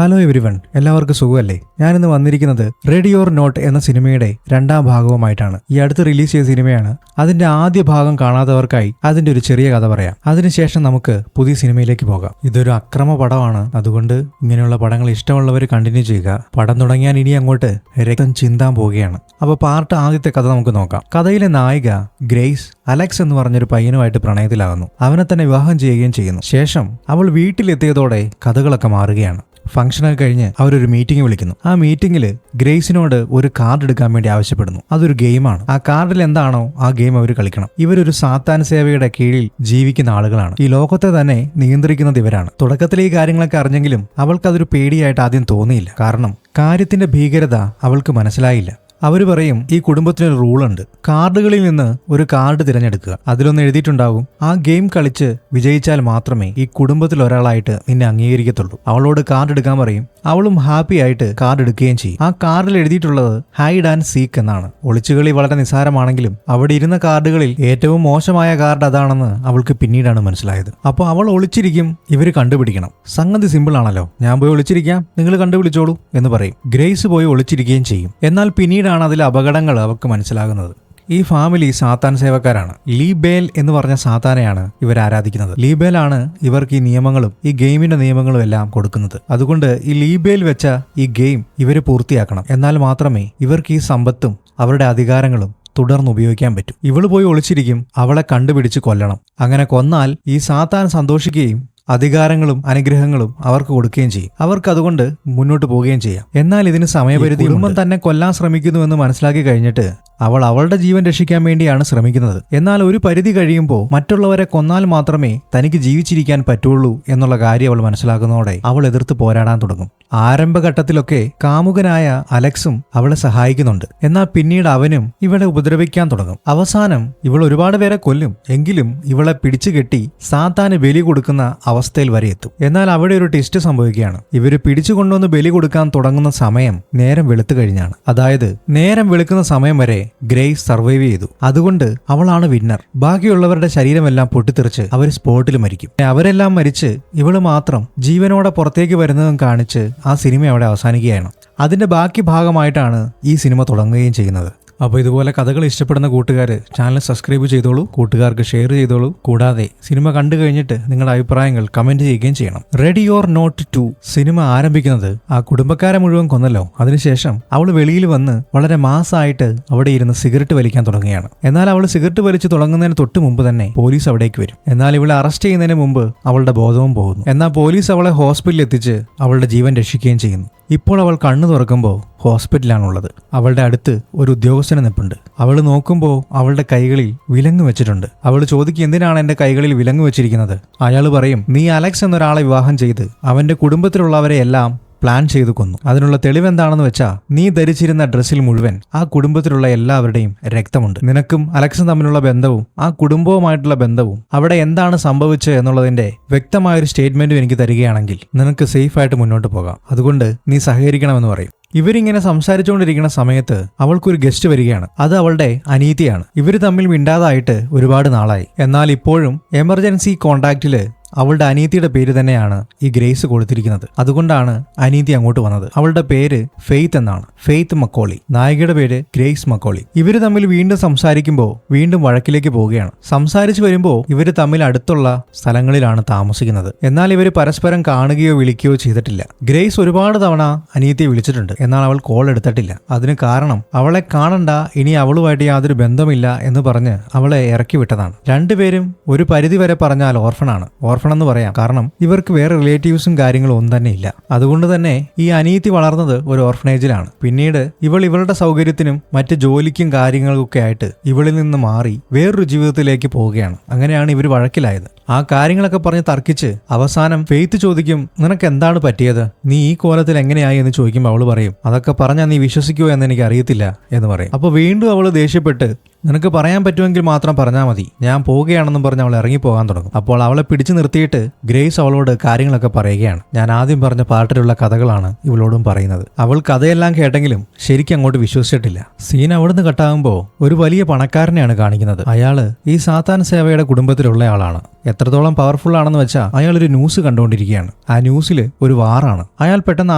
Hello everyone, എല്ലാവർക്കും സുഖമല്ലേ? ഞാനിന്ന് വന്നിരിക്കുന്നത് റെഡി ഓർ നോട്ട് എന്ന സിനിമയുടെ രണ്ടാം ഭാഗവുമായിട്ടാണ്. ഈ അടുത്ത് റിലീസ് ചെയ്ത സിനിമയാണ്. അതിന്റെ ആദ്യ ഭാഗം കാണാത്തവർക്കായി അതിന്റെ ഒരു ചെറിയ കഥ പറയാം. അതിനുശേഷം നമുക്ക് പുതിയ സിനിമയിലേക്ക് പോകാം. ഇതൊരു അക്രമ പടമാണ്, അതുകൊണ്ട് ഇങ്ങനെയുള്ള പടങ്ങൾ ഇഷ്ടമുള്ളവർ കണ്ടിന്യൂ ചെയ്യുക. പടം തുടങ്ങിയാൽ ഇനി അങ്ങോട്ട് രക്തം ചിന്താൻ പോവുകയാണ്. അപ്പോൾ പാർട്ട് ആദ്യത്തെ കഥ നമുക്ക് നോക്കാം. കഥയിലെ നായിക ഗ്രേസ് അലക്സ് എന്ന് പറഞ്ഞൊരു പയ്യനുമായിട്ട് പ്രണയത്തിലാകുന്നു. അവനെ തന്നെ വിവാഹം ചെയ്യുകയും ചെയ്യുന്നു. ശേഷം അവൾ വീട്ടിലെത്തിയതോടെ കഥകളൊക്കെ മാറുകയാണ്. ഫംഗ്ഷനൊക്കെ കഴിഞ്ഞ് അവരൊരു മീറ്റിംഗ് വിളിക്കുന്നു. ആ മീറ്റിംഗിൽ ഗ്രേസിനോട് ഒരു കാർഡ് എടുക്കാൻ വേണ്ടി ആവശ്യപ്പെടുന്നു. അതൊരു ഗെയിമാണ്. ആ കാർഡിൽ എന്താണോ ആ ഗെയിം അവർ കളിക്കണം. ഇവരൊരു സാത്താൻ സേവയുടെ കീഴിൽ ജീവിക്കുന്ന ആളുകളാണ്. ഈ ലോകത്തെ തന്നെ നിയന്ത്രിക്കുന്നത് ഇവരാണ്. തുടക്കത്തിൽ ഈ കാര്യങ്ങളൊക്കെ അറിഞ്ഞെങ്കിലും അവൾക്കതൊരു പേടിയായിട്ട് ആദ്യം തോന്നിയില്ല. കാരണം കാര്യത്തിന്റെ ഭീകരത അവൾക്ക് മനസ്സിലായില്ല. അവർ പറയും, ഈ കുടുംബത്തിനൊരു റൂളുണ്ട്. കാർഡുകളിൽ നിന്ന് ഒരു കാർഡ് തിരഞ്ഞെടുക്കുക. അതിലൊന്ന് എഴുതിയിട്ടുണ്ടാകും, ആ ഗെയിം കളിച്ച് വിജയിച്ചാൽ മാത്രമേ ഈ കുടുംബത്തിൽ ഒരാളായിട്ട് നിന്നെ അംഗീകരിക്കത്തുള്ളൂ. അവളോട് കാർഡ് എടുക്കാൻ പറയും. അവളും ഹാപ്പി ആയിട്ട് കാർഡ് എടുക്കുകയും ചെയ്യും. ആ കാർഡിൽ എഴുതിയിട്ടുള്ളത് ഹൈഡ് ആൻഡ് സീക്ക് എന്നാണ്. ഒളിച്ചുകളി വളരെ നിസ്സാരമാണെങ്കിലും അവിടെ ഇരുന്ന കാർഡുകളിൽ ഏറ്റവും മോശമായ കാർഡ് അതാണെന്ന് അവൾക്ക് പിന്നീടാണ് മനസ്സിലായത്. അപ്പോൾ അവൾ ഒളിച്ചിരിക്കും, ഇവർ കണ്ടുപിടിക്കണം. സംഗതി സിമ്പിൾ ആണല്ലോ, ഞാൻ പോയി ഒളിച്ചിരിക്കാം, നിങ്ങൾ കണ്ടുപിടിച്ചോളൂ എന്ന് പറയും. ഗ്രേസ് പോയി ഒളിച്ചിരിക്കുകയും ചെയ്യും. എന്നാൽ പിന്നീടാണ് അതിലെ അപകടങ്ങൾ അവർക്ക് മനസ്സിലാകുന്നത്. ഈ ഫാമിലി സാത്താൻ സേവക്കാരാണ്. ലീബേൽ എന്ന് പറഞ്ഞ സാത്താനെയാണ് ഇവർ ആരാധിക്കുന്നത്. ലീബേലാണ് ഇവർക്ക് ഈ നിയമങ്ങളും ഈ ഗെയിമിന്റെ നിയമങ്ങളും എല്ലാം കൊടുക്കുന്നത്. അതുകൊണ്ട് ഈ ലീബേൽ വെച്ച ഈ ഗെയിം ഇവർ പൂർത്തിയാക്കണം. എന്നാൽ മാത്രമേ ഇവർക്ക് ഈ സമ്പത്തും അവരുടെ അധികാരങ്ങളും തുടർന്ന് ഉപയോഗിക്കാൻ പറ്റും. ഇവള് പോയി ഒളിച്ചിരിക്കും, അവളെ കണ്ടുപിടിച്ച് കൊല്ലണം. അങ്ങനെ കൊന്നാൽ ഈ സാത്താൻ സന്തോഷിക്കുകയും അധികാരങ്ങളും അനുഗ്രഹങ്ങളും അവർക്ക് കൊടുക്കുകയും ചെയ്യും. അവർക്ക് അതുകൊണ്ട് മുന്നോട്ട് പോവുകയും ചെയ്യാം. എന്നാൽ ഇതിന് സമയപരിധി. കുടുംബം തന്നെ കൊല്ലാൻ ശ്രമിക്കുന്നുവെന്ന് മനസ്സിലാക്കി കഴിഞ്ഞിട്ട് അവൾ അവളുടെ ജീവൻ രക്ഷിക്കാൻ വേണ്ടിയാണ് ശ്രമിക്കുന്നത്. എന്നാൽ ഒരു പരിധി കഴിയുമ്പോൾ മറ്റുള്ളവരെ കൊന്നാൽ മാത്രമേ തനിക്ക് ജീവിച്ചിരിക്കാൻ പറ്റുള്ളൂ എന്നുള്ള കാര്യം അവൾ മനസ്സിലാക്കുന്നതോടെ അവൾ എതിർത്ത് പോരാടാൻ തുടങ്ങും. ആരംഭഘട്ടത്തിലൊക്കെ കാമുകനായ അലക്സും അവളെ സഹായിക്കുന്നുണ്ട്. എന്നാൽ പിന്നീട് അവനും ഇവളെ ഉപദ്രവിക്കാൻ തുടങ്ങും. അവസാനം ഇവൾ ഒരുപാട് പേരെ കൊല്ലും. എങ്കിലും ഇവളെ പിടിച്ചുകെട്ടി സാത്താന് ബലി കൊടുക്കുന്ന അവസ്ഥയിൽ വരെ എത്തും. എന്നാൽ അവിടെ ഒരു ട്വിസ്റ്റ് സംഭവിക്കുകയാണ്. ഇവര് പിടിച്ചുകൊണ്ടുവന്ന് ബലി കൊടുക്കാൻ തുടങ്ങുന്ന സമയം നേരം വെളുത്തു കഴിഞ്ഞാണ്. അതായത് നേരം വെളുക്കുന്ന സമയം വരെ ഗ്രേസ് സർവൈവ് ചെയ്തു. അതുകൊണ്ട് അവളാണ് വിന്നർ. ബാക്കിയുള്ളവരുടെ ശരീരമെല്ലാം പൊട്ടിത്തെറിച്ച് അവർ സ്പോട്ടിൽ മരിക്കും. അവരെല്ലാം മരിച്ച് ഇവള് മാത്രം ജീവനോടെ പുറത്തേക്ക് വരുന്നതും കാണിച്ച് ആ സിനിമ അവിടെ അവസാനിക്കുകയാണ്. അതിന്റെ ബാക്കി ഭാഗമായിട്ടാണ് ഈ സിനിമ തുടങ്ങുകയും ചെയ്യുന്നത്. അപ്പോൾ ഇതുപോലെ കഥകൾ ഇഷ്ടപ്പെടുന്ന കൂട്ടുകാർ ചാനൽ സബ്സ്ക്രൈബ് ചെയ്തോളൂ, കൂട്ടുകാർക്ക് ഷെയർ ചെയ്തോളൂ. കൂടാതെ സിനിമ കണ്ടു കഴിഞ്ഞിട്ട് നിങ്ങളുടെ അഭിപ്രായങ്ങൾ കമന്റ് ചെയ്യുകയും ചെയ്യണം. റെഡി ഓർ നോട്ട് 2 സിനിമ ആരംഭിക്കുന്നത് ആ കുടുംബക്കാരെ മുഴുവൻ കൊന്നല്ലോ. അതിനുശേഷം അവൾ വെളിയിൽ വന്ന് വളരെ മാസമായിട്ട് അവിടെ ഇരുന്ന് സിഗരറ്റ് വലിക്കാൻ തുടങ്ങുകയാണ്. എന്നാൽ അവൾ സിഗരറ്റ് വലിച്ചു തുടങ്ങുന്നതിന് തൊട്ട് മുമ്പ് തന്നെ പോലീസ് അവിടേക്ക് വരും. എന്നാൽ ഇവളെ അറസ്റ്റ് ചെയ്യുന്നതിന് മുമ്പ് അവളുടെ ബോധവും പോകുന്നു. എന്നാൽ പോലീസ് അവളെ ഹോസ്പിറ്റലിൽ എത്തിച്ച് അവളുടെ ജീവൻ രക്ഷിക്കുകയും ചെയ്യുന്നു. ഇപ്പോൾ അവൾ കണ്ണു തുറക്കുമ്പോൾ ഹോസ്പിറ്റലാണുള്ളത്. അവളുടെ അടുത്ത് ഒരു ഉദ്യോഗസ്ഥനെ നിൽപ്പുണ്ട്. അവൾ നോക്കുമ്പോൾ അവളുടെ കൈകളിൽ വിലങ്ങ് വെച്ചിട്ടുണ്ട്. അവൾ ചോദിക്കും, എന്തിനാണ് എന്റെ കൈകളിൽ വിലങ്ങ് വെച്ചിരിക്കുന്നത്? അയാൾ പറയും, നീ അലക്സ് എന്നൊരാളെ വിവാഹം ചെയ്ത് അവന്റെ കുടുംബത്തിലുള്ളവരെ എല്ലാം പ്ലാൻ ചെയ്തു കൊന്നു. അതിനുള്ള തെളിവെന്താണെന്ന് വെച്ചാൽ നീ ധരിച്ചിരുന്ന ഡ്രസ്സിൽ മുഴുവൻ ആ കുടുംബത്തിലുള്ള എല്ലാവരുടെയും രക്തമുണ്ട്. നിനക്കും അലക്സും തമ്മിലുള്ള ബന്ധവും ആ കുടുംബവുമായിട്ടുള്ള ബന്ധവും അവിടെ എന്താണ് സംഭവിച്ചത് എന്നുള്ളതിന്റെ വ്യക്തമായൊരു സ്റ്റേറ്റ്മെന്റും എനിക്ക് തരികയാണെങ്കിൽ നിനക്ക് സേഫായിട്ട് മുന്നോട്ട് പോകാം. അതുകൊണ്ട് നീ സഹകരിക്കണമെന്ന് പറയും. ഇവരിങ്ങനെ സംസാരിച്ചുകൊണ്ടിരിക്കുന്ന സമയത്ത് അവൾക്കൊരു ഗസ്റ്റ് വരികയാണ്. അത് അവളുടെ അനീതിയാണ്. ഇവര് തമ്മിൽ മിണ്ടാതായിട്ട് ഒരുപാട് നാളായി. എന്നാൽ ഇപ്പോഴും എമർജൻസി കോണ്ടാക്റ്റില് അവളുടെ അനീതിയുടെ പേര് തന്നെയാണ് ഈ ഗ്രേസ് കൊടുത്തിരിക്കുന്നത്. അതുകൊണ്ടാണ് അനീതി അങ്ങോട്ട് വന്നത്. അവളുടെ പേര് ഫെയ്ത്ത് എന്നാണ്. ഫെയ്ത്ത് മക്കോളി. നായികയുടെ പേര് ഗ്രേസ് മക്കോളി. ഇവര് തമ്മിൽ വീണ്ടും സംസാരിക്കുമ്പോൾ വീണ്ടും വഴക്കിലേക്ക് പോവുകയാണ്. സംസാരിച്ചു വരുമ്പോൾ ഇവര് തമ്മിൽ അടുത്തുള്ള സ്ഥലങ്ങളിലാണ് താമസിക്കുന്നത്. എന്നാൽ ഇവര് പരസ്പരം കാണുകയോ വിളിക്കുകയോ ചെയ്തിട്ടില്ല. ഗ്രേസ് ഒരുപാട് തവണ അനീതിയെ വിളിച്ചിട്ടുണ്ട്. എന്നാൽ അവൾ കോൾ എടുത്തിട്ടില്ല. അതിന് കാരണം അവളെ കാണണ്ട, ഇനി അവളുമായിട്ട് യാതൊരു ബന്ധമില്ല എന്ന് പറഞ്ഞ് അവളെ ഇറക്കി വിട്ടതാണ്. രണ്ടുപേരും ഒരു പരിധി വരെ പറഞ്ഞാൽ ഓർഫണാണ്. ഓർഫൺ എന്ന് പറയാം. കാരണം ഇവർക്ക് വേറെ റിലേറ്റീവ്സും കാര്യങ്ങളും ഒന്നും തന്നെ ഇല്ല. അതുകൊണ്ട് തന്നെ ഈ അനീതി വളർന്നത് ഒരു ഓർഫനേജിലാണ്. പിന്നീട് ഇവളുടെ സൗകര്യത്തിനും മറ്റ് ജോലിക്കും കാര്യങ്ങൾക്കൊക്കെ ആയിട്ട് ഇവളിൽ നിന്ന് മാറി വേറൊരു ജീവിതത്തിലേക്ക് പോവുകയാണ്. അങ്ങനെയാണ് ഇവർ വഴക്കിലായത്. ആ കാര്യങ്ങളൊക്കെ പറഞ്ഞ് തർക്കിച്ച് അവസാനം ഫെയ്ത്ത് ചോദിക്കും, നിനക്ക് എന്താണ് പറ്റിയത്? നീ ഈ കോലത്തിൽ എങ്ങനെയായി എന്ന് ചോദിക്കുമ്പോൾ അവള് പറയും, അതൊക്കെ പറഞ്ഞാൽ നീ വിശ്വസിക്കുമോ എന്ന് എനിക്ക് അറിയത്തില്ല എന്ന് പറയും. അപ്പൊ വീണ്ടും അവള് ദേഷ്യപ്പെട്ട് നിനക്ക് പറയാൻ പറ്റുമെങ്കിൽ മാത്രം പറഞ്ഞാൽ മതി, ഞാൻ പോവുകയാണെന്നും പറഞ്ഞ് അവൾ ഇറങ്ങിപ്പോകാൻ തുടങ്ങും. അപ്പോൾ അവളെ പിടിച്ചു നിർത്തിയിട്ട് ഗ്രേസ് അവളോട് കാര്യങ്ങളൊക്കെ പറയുകയാണ്. ഞാൻ ആദ്യം പറഞ്ഞ പാർട്ടിലുള്ള കഥകളാണ് ഇവളോടും പറയുന്നത്. അവൾ കഥയെല്ലാം കേട്ടെങ്കിലും ശരിക്കും അങ്ങോട്ട് വിശ്വസിച്ചിട്ടില്ല. സീൻ അവിടുന്ന് കട്ടാകുമ്പോൾ ഒരു വലിയ പണക്കാരനെയാണ് കാണിക്കുന്നത്. അയാള് ഈ സാത്താൻ സേവയുടെ കുടുംബത്തിലുള്ള ആളാണ്. എത്രത്തോളം പവർഫുൾ ആണെന്ന് വെച്ചാൽ അയാൾ ഒരു ന്യൂസ് കണ്ടുകൊണ്ടിരിക്കുകയാണ്. ആ ന്യൂസിൽ ഒരു വാറാണ്. അയാൾ പെട്ടെന്ന്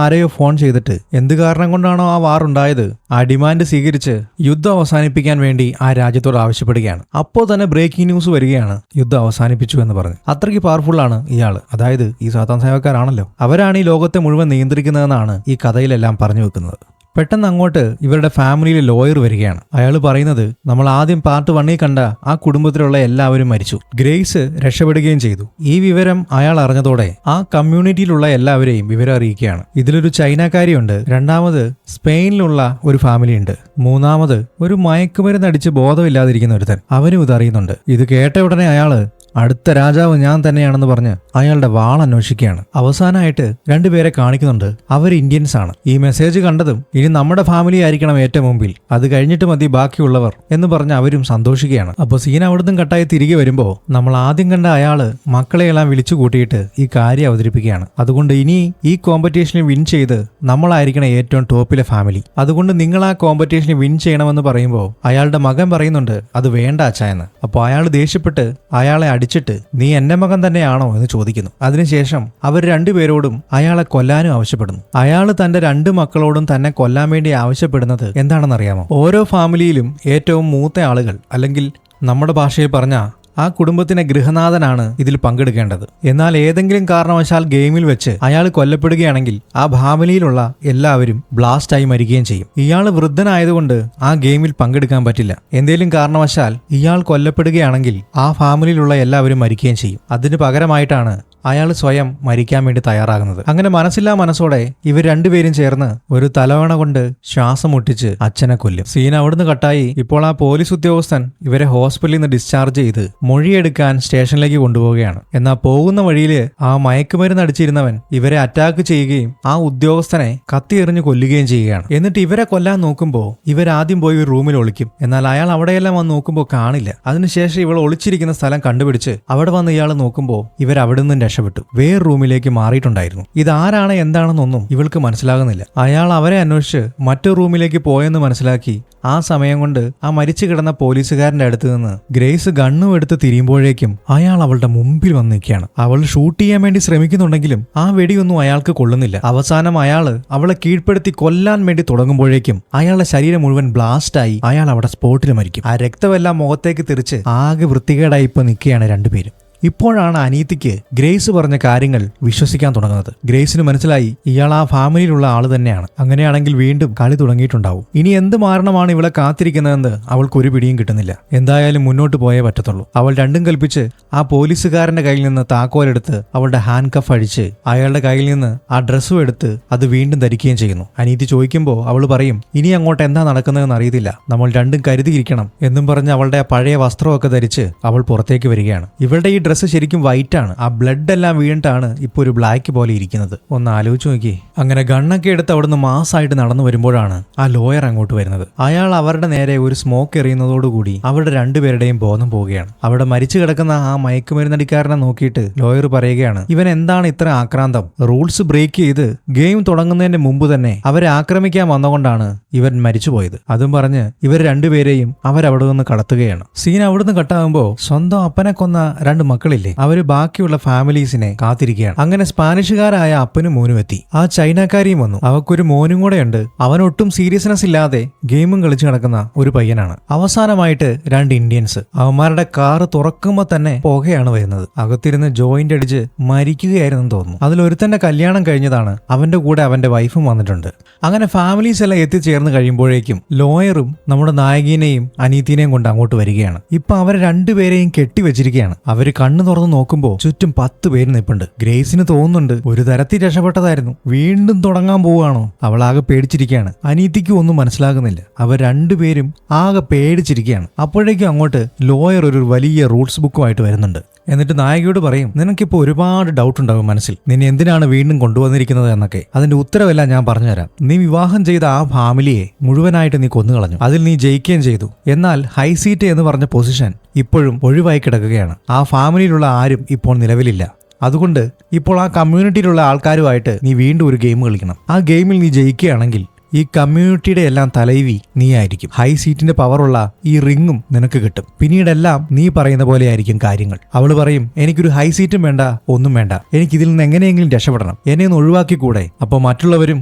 ആരെയോ ഫോൺ ചെയ്തിട്ട് എന്ത് കാരണം കൊണ്ടാണോ ആ വാർ ഉണ്ടായത് ആ ഡിമാൻഡ് സ്വീകരിച്ച് യുദ്ധം അവസാനിപ്പിക്കാൻ വേണ്ടി ആ രാജ്യത്തോട് ആവശ്യപ്പെടുകയാണ്. അപ്പോൾ തന്നെ ബ്രേക്കിംഗ് ന്യൂസ് വരികയാണ്, യുദ്ധം അവസാനിപ്പിച്ചു എന്ന് പറഞ്ഞ്. അത്രയ്ക്ക് പവർഫുള്ളാണ് ഇയാള്, അതായത് ഈ സാത്താൻ സേവക്കാരാണല്ലോ. അവരാണ് ഈ ലോകത്തെ മുഴുവൻ നിയന്ത്രിക്കുന്നതെന്നാണ് ഈ കഥയിലെല്ലാം പറഞ്ഞു വെക്കുന്നത്. പെട്ടെന്ന് അങ്ങോട്ട് ഇവരുടെ ഫാമിലിയിലെ ലോയർ വരികയാണ്. അയാൾ പറയുന്നത്, നമ്മൾ ആദ്യം പാർട്ട് 1 കണ്ട ആ കുടുംബത്തിലുള്ള എല്ലാവരും മരിച്ചു, ഗ്രേസ് രക്ഷപ്പെടുകയും ചെയ്തു. ഈ വിവരം അയാൾ അറിഞ്ഞതോടെ ആ കമ്മ്യൂണിറ്റിയിലുള്ള എല്ലാവരെയും വിവരം അറിയിക്കുകയാണ്. ഇതിലൊരു ചൈനക്കാരിയുണ്ട്, രണ്ടാമത് സ്പെയിനിലുള്ള ഒരു ഫാമിലി ഉണ്ട്, മൂന്നാമത് ഒരു മയക്കുമരുന്ന് അടിച്ച് ബോധമില്ലാതിരിക്കുന്ന ഒരുത്തൻ, അവനും ഇത് അറിയുന്നുണ്ട്. ഇത് കേട്ട ഉടനെ അയാള് അടുത്ത രാജാവ് ഞാൻ തന്നെയാണെന്ന് പറഞ്ഞ് അയാളുടെ വാൾ അന്വേഷിക്കുകയാണ്. അവസാനമായിട്ട് രണ്ടുപേരെ കാണിക്കുന്നുണ്ട്, അവർ ഇന്ത്യൻസ് ആണ്. ഈ മെസ്സേജ് കണ്ടതും ഇനി നമ്മുടെ ഫാമിലി ആയിരിക്കണം ഏറ്റവും മുമ്പിൽ, അത് കഴിഞ്ഞിട്ട് മതി ബാക്കിയുള്ളവർ എന്ന് പറഞ്ഞ് അവരും സന്തോഷിക്കുകയാണ്. അപ്പോൾ സീൻ അവിടുന്ന് കട്ടായി തിരികെ വരുമ്പോൾ നമ്മൾ ആദ്യം കണ്ട അയാള് മക്കളെയെല്ലാം വിളിച്ചു കൂട്ടിയിട്ട് ഈ കാര്യം അവതരിപ്പിക്കുകയാണ്. അതുകൊണ്ട് ഇനി ഈ കോമ്പറ്റീഷനിൽ വിൻ ചെയ്ത് നമ്മളായിരിക്കണം ഏറ്റവും ടോപ്പിലെ ഫാമിലി. അതുകൊണ്ട് നിങ്ങൾ ആ കോമ്പറ്റീഷനിൽ വിൻ ചെയ്യണമെന്ന് പറയുമ്പോൾ അയാളുടെ മകൻ പറയുന്നുണ്ട്, അത് വേണ്ട അച്ഛാ എന്ന്. അപ്പോൾ അയാൾ ദേഷ്യപ്പെട്ട് അയാളെ അടിച്ചിട്ട് നീ എന്റെ മകൻ തന്നെയാണോ എന്ന് ചോദിക്കുന്നു. അതിനുശേഷം അവർ രണ്ടുപേരോടും അയാളെ കൊല്ലാനും ആവശ്യപ്പെടുന്നു. അയാൾ തന്റെ 2 മക്കളോടും തന്നെ കൊല്ലാൻ വേണ്ടി ആവശ്യപ്പെടുന്നത് എന്താണെന്നറിയാമോ? ഓരോ ഫാമിലിയിലും ഏറ്റവും മൂത്ത ആളുകൾ, അല്ലെങ്കിൽ നമ്മുടെ ഭാഷയിൽ പറഞ്ഞ ആ കുടുംബത്തിന്റെ ഗൃഹനാഥനാണ് ഇതിൽ പങ്കെടുക്കേണ്ടത്. എന്നാൽ ഏതെങ്കിലും കാരണവശാൽ ഗെയിമിൽ വെച്ച് അയാൾ കൊല്ലപ്പെടുകയാണെങ്കിൽ ആ ഫാമിലിയിലുള്ള എല്ലാവരും ബ്ലാസ്റ്റായി മരിക്കുകയും ചെയ്യും. ഇയാൾ വൃദ്ധനായതുകൊണ്ട് ആ ഗെയിമിൽ പങ്കെടുക്കാൻ പറ്റില്ല. എന്തെങ്കിലും കാരണവശാൽ ഇയാൾ കൊല്ലപ്പെടുകയാണെങ്കിൽ ആ ഫാമിലിയിലുള്ള എല്ലാവരും മരിക്കുകയും ചെയ്യും. അതിന് പകരമായിട്ടാണ് അയാൾ സ്വയം മരിക്കാൻ വേണ്ടി തയ്യാറാകുന്നത്. അങ്ങനെ മനസ്സില്ലാ മനസ്സോടെ ഇവർ രണ്ടുപേരും ചേർന്ന് ഒരു തലവണ കൊണ്ട് ശ്വാസം മുട്ടിച്ച് അച്ഛനെ കൊല്ലും. സീൻ അവിടുന്ന് കട്ടായി. ഇപ്പോൾ ആ പോലീസ് ഉദ്യോഗസ്ഥൻ ഇവരെ ഹോസ്പിറ്റലിൽ നിന്ന് ഡിസ്ചാർജ് ചെയ്ത് മൊഴിയെടുക്കാൻ സ്റ്റേഷനിലേക്ക് കൊണ്ടുപോവുകയാണ്. എന്നാൽ പോകുന്ന വഴിയിൽ ആ മയക്കുമരുന്ന് അടിച്ചിരുന്നവൻ ഇവരെ അറ്റാക്ക് ചെയ്യുകയും ആ ഉദ്യോഗസ്ഥനെ കത്തിയെറിഞ്ഞ് കൊല്ലുകയും ചെയ്യുകയാണ്. എന്നിട്ട് ഇവരെ കൊല്ലാൻ നോക്കുമ്പോൾ ഇവരാദ്യം പോയി ഒരു റൂമിൽ ഒളിക്കും. എന്നാൽ അയാൾ അവിടെയെല്ലാം വന്ന് നോക്കുമ്പോൾ കാണില്ല. അതിനുശേഷം ഇവൾ ഒളിച്ചിരിക്കുന്ന സ്ഥലം കണ്ടുപിടിച്ച് അവിടെ വന്ന് ഇയാൾ നോക്കുമ്പോൾ ഇവർ അവിടെ നിന്ന് രക്ഷപ്പെട്ടു വേറെ റൂമിലേക്ക് മാറിയിട്ടുണ്ടായിരുന്നു. ഇതാരാണ് എന്താണെന്നൊന്നും ഇവൾക്ക് മനസ്സിലാകുന്നില്ല. അയാൾ അവരെ അന്വേഷിച്ച് മറ്റൊരു റൂമിലേക്ക് പോയെന്ന് മനസ്സിലാക്കി ആ സമയം കൊണ്ട് ആ മരിച്ചു കിടന്ന പോലീസുകാരന്റെ അടുത്ത് നിന്ന് ഗ്രേസ് ഗണ്ണും എടുത്ത് തിരിയുമ്പോഴേക്കും അയാൾ അവളുടെ മുമ്പിൽ വന്ന് നിൽക്കുകയാണ്. അവൾ ഷൂട്ട് ചെയ്യാൻ വേണ്ടി ശ്രമിക്കുന്നുണ്ടെങ്കിലും ആ വെടിയൊന്നും അയാൾക്ക് കൊള്ളുന്നില്ല. അവസാനം അയാള് അവളെ കീഴ്പ്പെടുത്തി കൊല്ലാൻ വേണ്ടി തുടങ്ങുമ്പോഴേക്കും അയാളുടെ ശരീരം മുഴുവൻ ബ്ലാസ്റ്റായി അയാൾ അവിടെ സ്പോട്ടിൽ മരിക്കും. ആ രക്തമെല്ലാം മുഖത്തേക്ക് തെറിച്ച് ആകെ വൃത്തികേടായി ഇപ്പൊ നിൽക്കുകയാണ് രണ്ടുപേരും. ഇപ്പോഴാണ് അനീതിക്ക് ഗ്രേസ് പറഞ്ഞ കാര്യങ്ങൾ വിശ്വസിക്കാൻ തുടങ്ങുന്നത്. ഗ്രേസിന് മനസ്സിലായി ഇയാൾ ആ ഫാമിലിയിലുള്ള ആള് തന്നെയാണ്. അങ്ങനെയാണെങ്കിൽ വീണ്ടും കളി തുടങ്ങിയിട്ടുണ്ടാവും. ഇനി എന്ത് മാരണമാണ് ഇവളെ കാത്തിരിക്കുന്നതെന്ന് അവൾക്കൊരു പിടിയും കിട്ടുന്നില്ല. എന്തായാലും മുന്നോട്ട് പോയേ പറ്റത്തുള്ളൂ. അവൾ രണ്ടും കൽപ്പിച്ച് ആ പോലീസുകാരന്റെ കയ്യിൽ നിന്ന് താക്കോലെടുത്ത് അവളുടെ ഹാൻഡ് കഫ് അഴിച്ച് അയാളുടെ കയ്യിൽ നിന്ന് ആ ഡ്രസ്സും എടുത്ത് അത് വീണ്ടും ധരിക്കുകയും ചെയ്യുന്നു. അനീതി ചോദിക്കുമ്പോൾ അവൾ പറയും, ഇനി അങ്ങോട്ട് എന്താ നടക്കുന്നതെന്ന് അറിയത്തില്ല, നമ്മൾ രണ്ടും കരുതിയിരിക്കണം എന്നും പറഞ്ഞ് അവളുടെ പഴയ വസ്ത്രമൊക്കെ ധരിച്ച് അവൾ പുറത്തേക്ക് വരികയാണ്. ഇവളുടെ ഈ ഡ്രസ്സ് ശരിക്കും വൈറ്റ് ആണ്. ആ ബ്ലഡ് എല്ലാം വീണിട്ടാണ് ഇപ്പൊ ഒരു ബ്ലാക്ക് പോലെ ഇരിക്കുന്നത്. ഒന്ന് ആലോചിച്ച് നോക്കി. അങ്ങനെ ഗണ്ണൊക്കെ എടുത്ത് അവിടുന്ന് മാസമായിട്ട് നടന്നു വരുമ്പോഴാണ് ആ ലോയർ അങ്ങോട്ട് വരുന്നത്. അയാൾ അവരുടെ നേരെ ഒരു സ്മോക്ക് എറിയുന്നതോടുകൂടി അവരുടെ രണ്ടുപേരുടെയും ബോധം പോവുകയാണ്. അവിടെ മരിച്ചു കിടക്കുന്ന ആ മയക്കുമരുന്നടിക്കാരനെ നോക്കിയിട്ട് ലോയർ പറയുകയാണ്, ഇവൻ എന്താണ് ഇത്ര ആക്രാന്തം? റൂൾസ് ബ്രേക്ക് ചെയ്ത് ഗെയിം തുടങ്ങുന്നതിന് മുമ്പ് തന്നെ അവരെ ആക്രമിക്കാൻ വന്നുകൊണ്ടാണ് ഇവൻ മരിച്ചുപോയത്. അതും പറഞ്ഞ് ഇവർ രണ്ടുപേരെയും അവരവിടെ നിന്ന് കടത്തുകയാണ്. സീൻ അവിടുന്ന് കട്ടാകുമ്പോൾ സ്വന്തം അപ്പനെ കൊന്ന 2 മക്കളില്ലേ, അവര് ബാക്കിയുള്ള ഫാമിലീസിനെ കാത്തിരിക്കുകയാണ്. അങ്ങനെ സ്പാനിഷുകാരായ അപ്പനും മോനും എത്തി. ആ ചൈനക്കാരിയും വന്നു. അവക്കൊരു മോനും കൂടെ ഉണ്ട്. അവനൊട്ടും സീരിയസ്നെസ് ഇല്ലാതെ ഗെയിമും കളിച്ചു നടക്കുന്ന ഒരു പയ്യനാണ്. അവസാനമായിട്ട് 2 ഇന്ത്യൻസ്. അവന്മാരുടെ കാറ് തുറക്കുമ്പോ തന്നെ പുകയാണ് വരുന്നത്. അകത്തിരുന്ന് ജോയിന്റ് അടിച്ച് മരിക്കുകയായിരുന്നു തോന്നുന്നു. അതിലൊരുത്തന്റെ കല്യാണം കഴിഞ്ഞതാണ്. അവന്റെ കൂടെ അവന്റെ വൈഫും വന്നിട്ടുണ്ട്. അങ്ങനെ ഫാമിലീസ് എല്ലാം എത്തിച്ചേർന്ന് കഴിയുമ്പോഴേക്കും ലോയറും നമ്മുടെ നായകനെയും അനീതിനെയും കൊണ്ട് അങ്ങോട്ട് വരികയാണ്. ഇപ്പൊ അവരെ രണ്ടുപേരെയും കെട്ടിവെച്ചിരിക്കുകയാണ്. കണ്ണു തുറന്ന് നോക്കുമ്പോൾ ചുറ്റും 10 പേര് നിൽപ്പുണ്ട്. ഗ്രേസിന് തോന്നുന്നുണ്ട് ഒരു തരത്തിൽ രക്ഷപ്പെട്ടതായിരുന്നു. വീണ്ടും വീണ്ടും തുടങ്ങാൻ പോവുകയാണോ? അവളാകെ പേടിച്ചിരിക്കുകയാണ്. അനീതിക്കും ഒന്നും മനസ്സിലാകുന്നില്ല. അവർ രണ്ടുപേരും ആകെ പേടിച്ചിരിക്കുകയാണ്. അപ്പോഴേക്കും അങ്ങോട്ട് ലോയർ ഒരു വലിയ റൂൾസ് ബുക്കുമായിട്ട് വരുന്നുണ്ട്. എന്നിട്ട് നായികയോട് പറയും, നിനക്കിപ്പോൾ ഒരുപാട് ഡൗട്ട് ഉണ്ടാകും മനസ്സിൽ, നിന്നെ എന്തിനാണ് വീണ്ടും കൊണ്ടുവന്നിരിക്കുന്നത് എന്നൊക്കെ. അതിന്റെ ഉത്തരവെല്ലാം ഞാൻ പറഞ്ഞുതരാം. നീ വിവാഹം ചെയ്ത ആ ഫാമിലിയെ മുഴുവനായിട്ട് നീ കൊന്നുകളഞ്ഞു. അതിൽ നീ ജയിക്കുകയും ചെയ്തു. എന്നാൽ ഹൈസീറ്റ് എന്ന് പറഞ്ഞ പൊസിഷൻ ഇപ്പോഴും ഒഴിവായി കിടക്കുകയാണ്. ആ ഫാമിലിയിലുള്ള ആരും ഇപ്പോൾ നിലവിലില്ല. അതുകൊണ്ട് ഇപ്പോൾ ആ കമ്മ്യൂണിറ്റിയിലുള്ള ആൾക്കാരുമായിട്ട് നീ വീണ്ടും ഒരു ഗെയിം കളിക്കണം. ആ ഗെയിമിൽ നീ ജയിക്കുകയാണെങ്കിൽ ഈ കമ്മ്യൂണിറ്റിയുടെ എല്ലാം തലൈവി നീ ആയിരിക്കും. ഹൈ സീറ്റിന്റെ പവറുള്ള ഈ റിങ്ങും നിനക്ക് കിട്ടും. പിന്നീടെല്ലാം നീ പറയുന്ന പോലെ ആയിരിക്കും കാര്യങ്ങൾ. അവള് പറയും, എനിക്കൊരു ഹൈ സീറ്റും വേണ്ട, ഒന്നും വേണ്ട, എനിക്ക് ഇതിൽ നിന്ന് എങ്ങനെയെങ്കിലും രക്ഷപ്പെടണം, എന്നെ ഒന്ന് ഒഴിവാക്കിക്കൂടെ? അപ്പോൾ മറ്റുള്ളവരും